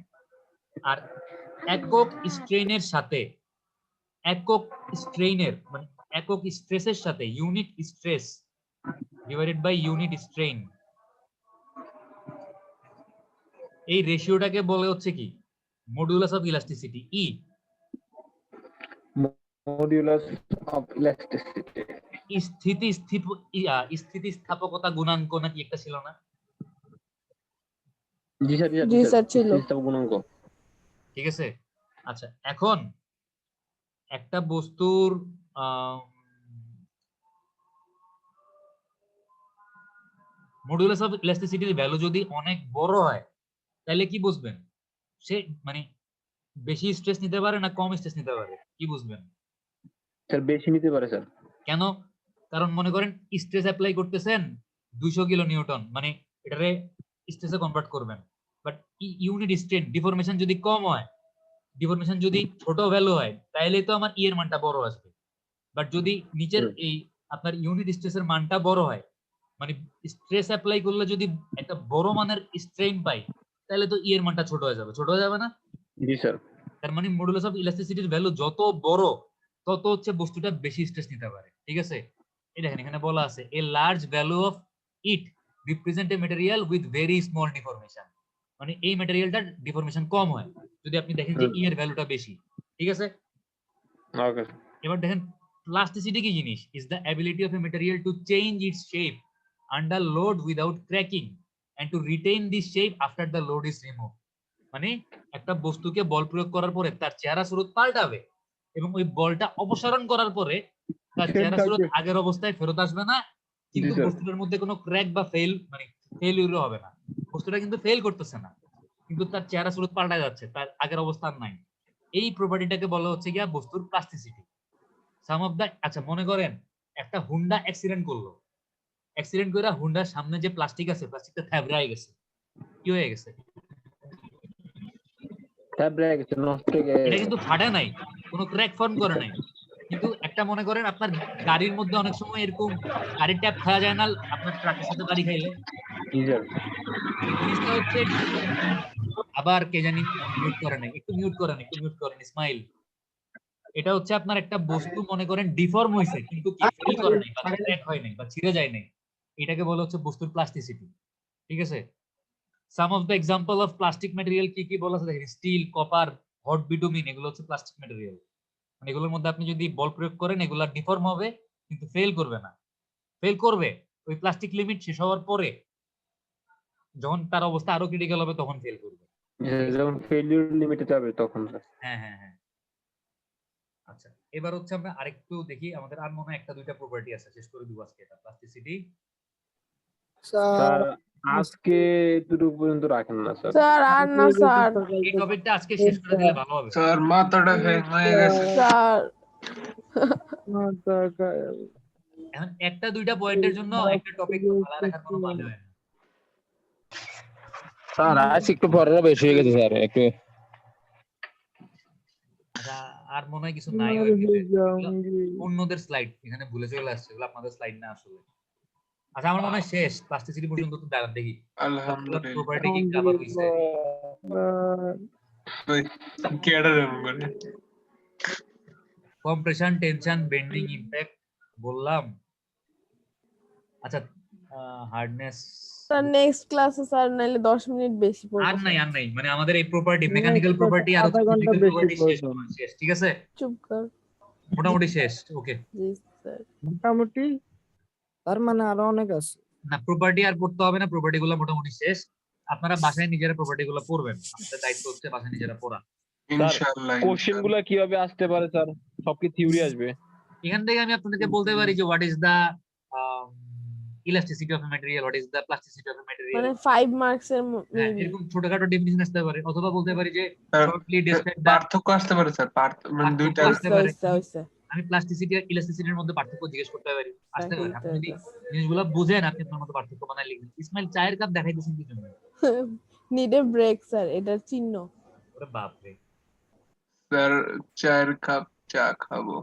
আর একক স্ট্রেইনের সাথে একক স্ট্রেইনের মানে একক স্ট্রেসের সাথে unit stress divided by unit strain, এই রেশিওটাকে বলে হচ্ছে কি? Modulus of elasticity, E. Modulus of elasticity. স্থিতিস্থাপকতা গুণাঙ্ক নাকি একটা ছিল না? জি স্যার ছিল। গুণাঙ্ক। ঠিক আছে। আচ্ছা, এখন একটা বস্তুর মডুলাস অফ ইলাস্টিসিটির ভ্যালু যদি অনেক বড় হয় তাহলে কি বুঝবেন? সে মানে বেশি স্ট্রেস নিতে পারে না কম স্ট্রেস নিতে পারে, কি বুঝবেন? স্যার বেশি নিতে পারে স্যার। কেন? কারণ মনে করেন স্ট্রেস অ্যাপ্লাই করতেছেন 200 কিলো নিউটন, মানে এটারে স্ট্রেসে কনভার্ট করবেন, বাট ইউনিট স্ট্রেন ডিফরমেশন যদি কম হয়, ডিফরমেশন যদি ছোট ভ্যালু হয়, তাহলে তো আমার ই এর মানটা বড় আসবে। বাট যদি নিচের এই আপনার ইউনিট স্ট্রেসের মানটা বড় হয়, মানে স্ট্রেস অ্যাপ্লাই করলে যদি একটা বড় মানের স্ট্রেন পাই, তাহলে তো ই এর মানটা ছোট হয়ে যাবে, ছোট হয়ে যাবে না? জি স্যার। তার মানে মডুলাস অফ ইলাস্টিসিটির ভ্যালু যত বড় তত হচ্ছে বস্তুটা বেশি স্ট্রেস নিতে পারে। ঠিক আছে, এই দেখেন এখানে বলা আছে a large value of it represent a material with very small deformation, মানে এই ম্যাটেরিয়ালটার ডিফরমেশন কম হয় যদি আপনি দেখেন যে ই এর ভ্যালুটা বেশি। ঠিক আছে, ওকে। এবার দেখেন প্লাস্টিসিটি কি জিনিস? Is the ability of a material to change its shape under load without cracking and to retain this shape after the load is remove. মানে একটা বস্তুকে বল প্রয়োগ করার পরে তার চেহারা স্বরূপ পাল্টাবে এবং ওই বলটা অপসারণ করার পরে তার চেহারা স্বরূপ আগের অবস্থায় ফেরত আসবে না, কিন্তু বস্তুটার মধ্যে কোনো ক্র্যাক বা ফেইলিউরও হবে না। বস্তুটা কিন্তু ফেল করতেছে না, কিন্তু তার চেহারা স্বরূপ পাল্টা যাচ্ছে, তার আগের অবস্থান নাই। এই প্রপার্টিটাকে বলা হচ্ছে গিয়া বস্তুর প্লাস্টিসিটি। সাম অফ দা, আচ্ছা মনে করেন একটা হুন্ডা অ্যাক্সিডেন্ট করলো, অ্যাক্সিডেন্ট করে হুন্ডার সামনে যে প্লাস্টিক আছে প্লাস্টিকটা থ্যাবড়ায় গেছে, কি হয়ে গেছে? নষ্ট হয়ে গেছে। এটা কিন্তু ফাটে নাই, কোনো ক্র্যাক ফর্ম করে নাই, কিন্তু একটা মনে করেন আপনার গাড়ির মধ্যে অনেক সময় এরকম গাড়ির ট্যাপ খাওয়া যায় না আপনার ট্রাকের সাথে গাড়ি খাইলে, জি স্যার। এই জিনিসটা হচ্ছে। আবার কে জানি মিউট করে নাই, একটু মিউট করেন, একটু মিউট করেন ইসমাইল। এটা হচ্ছে আপনার একটা বস্তু মনে করেন ডিফর্ম হয়েছে কিন্তু কি ফেল করে নাই বা ক্র্যাক হয় নাই বা ছিঁড়ে যায় নাই, এটাকে বলা হচ্ছে বস্তুর প্লাস্টিসিটি। ঠিক আছে, some of the example of plastic material কি কি বলা আছে দেখেন, স্টিল, কপার, হট বিটুমিন, এগুলো হচ্ছে প্লাস্টিক ম্যাটেরিয়াল। মানে এগুলোর মধ্যে আপনি যদি বল প্রয়োগ করেন এগুলা ডিফর্ম হবে কিন্তু ফেল করবে না, ফেল করবে ওই প্লাস্টিক লিমিট শেষ হওয়ার পরে, যখন তার অবস্থা আরো ক্রিটিক্যাল হবে তখন ফেল করবে। যখন ফেলিউর লিমিটে যাবে তখন স্যার। হ্যাঁ হ্যাঁ হ্যাঁ। আচ্ছা, এবার হচ্ছে আমরা আরেকটু দেখি, আমাদের আর মনে হয় একটা দুইটা প্রপার্টি আছে, শেষ করে দিব আজকে এটা প্লাস্টিসিটি। স্যার আজকে এতটুকু পর্যন্ত রাখেন না স্যার। স্যার আর না স্যার। এই টপিকটা আজকে শেষ করে দিলে ভালো হবে। স্যার মাথাটা হ্যাং হয়ে গেছে। স্যার এখন একটা দুইটা পয়েন্টের জন্য একটা টপিক ভালো রাখার কোনো মানে হয় না। স্যার আজ একটু পড়াটা বেশি হয়ে গেছে স্যার একটু। আচ্ছা, আর মনে হয় কিছু নাই ওই ভিতরে, অন্যদের স্লাইড এখানে ভুলে চলে আসছে, এগুলো আপনাদের স্লাইড না আসলে। আচ্ছা, আমার মনে হয় শেষ, প্লাস্টিসিটি পর্যন্ত তো দাঁড়ান দেখি আলহামদুলিল্লাহ। প্রপার্টি কি কভার হইছে। ওই কেডা এমন করে? কম্প্রেশন, টেনশন, বেন্ডিং, ইমপ্যাক্ট বললাম। আচ্ছা, হার্ডনেস স্যার নেক্সট ক্লাসে স্যার নাইলে 10 মিনিট বেশি পড়বে। আর নাই, মানে আমাদের এই প্রপার্টি, মেকানিক্যাল প্রপার্টি আর ফিজিক্যাল প্রপার্টি শেষ, ঠিক আছে, চুপ কর। মোটামুটি শেষ। ওকে, জি স্যার। মোটামুটি তার মানে আরো অনেক আছে। না প্রপার্টি আর পড়তে হবে না, প্রপার্টি গুলো মোটামুটি শেষ। আপনারা বাসায় নিজেরা প্রপার্টি গুলো পড়বেন, আপনাদের দায়িত্ব হচ্ছে বাসায় নিজেরা পড়া। ইনশাআল্লাহ। কোশ্চেন গুলা কিভাবে আসতে পারে স্যার? সব কি থিওরি আসবে? এখান থেকে আমি আপনাদেরকে বলতে পারি যে what is the elasticity of a material, what is the plasticity of a material, মানে 5 মার্কস এর এরকম ছোটখাটো ডেফিনিশন আসতে পারে, অথবা বলতে পারি যে স্যার, শর্টলি ডেসক্রাইব দা, পার্থক্য আসতে পারে স্যার, মানে দুইটা আসতে পারে। হইছে। আমি প্লাস্টিসিটি আর ইলাস্টিসিটির মধ্যে পার্থক্য জিজ্ঞেস করতে পারি, আসতে পারে। আপনি যদি জিনিসগুলো বুঝেন আপনি আপনার মতো পার্থক্য বানায় লিখবেন। ইসমাইল চায়ের কাপ দেখাইতেছেন কি জন্য? নিড এ ব্রেক স্যার, এটার চিহ্ন। ওরে বাপ রে। স্যার 4 কাপ চা খাবো।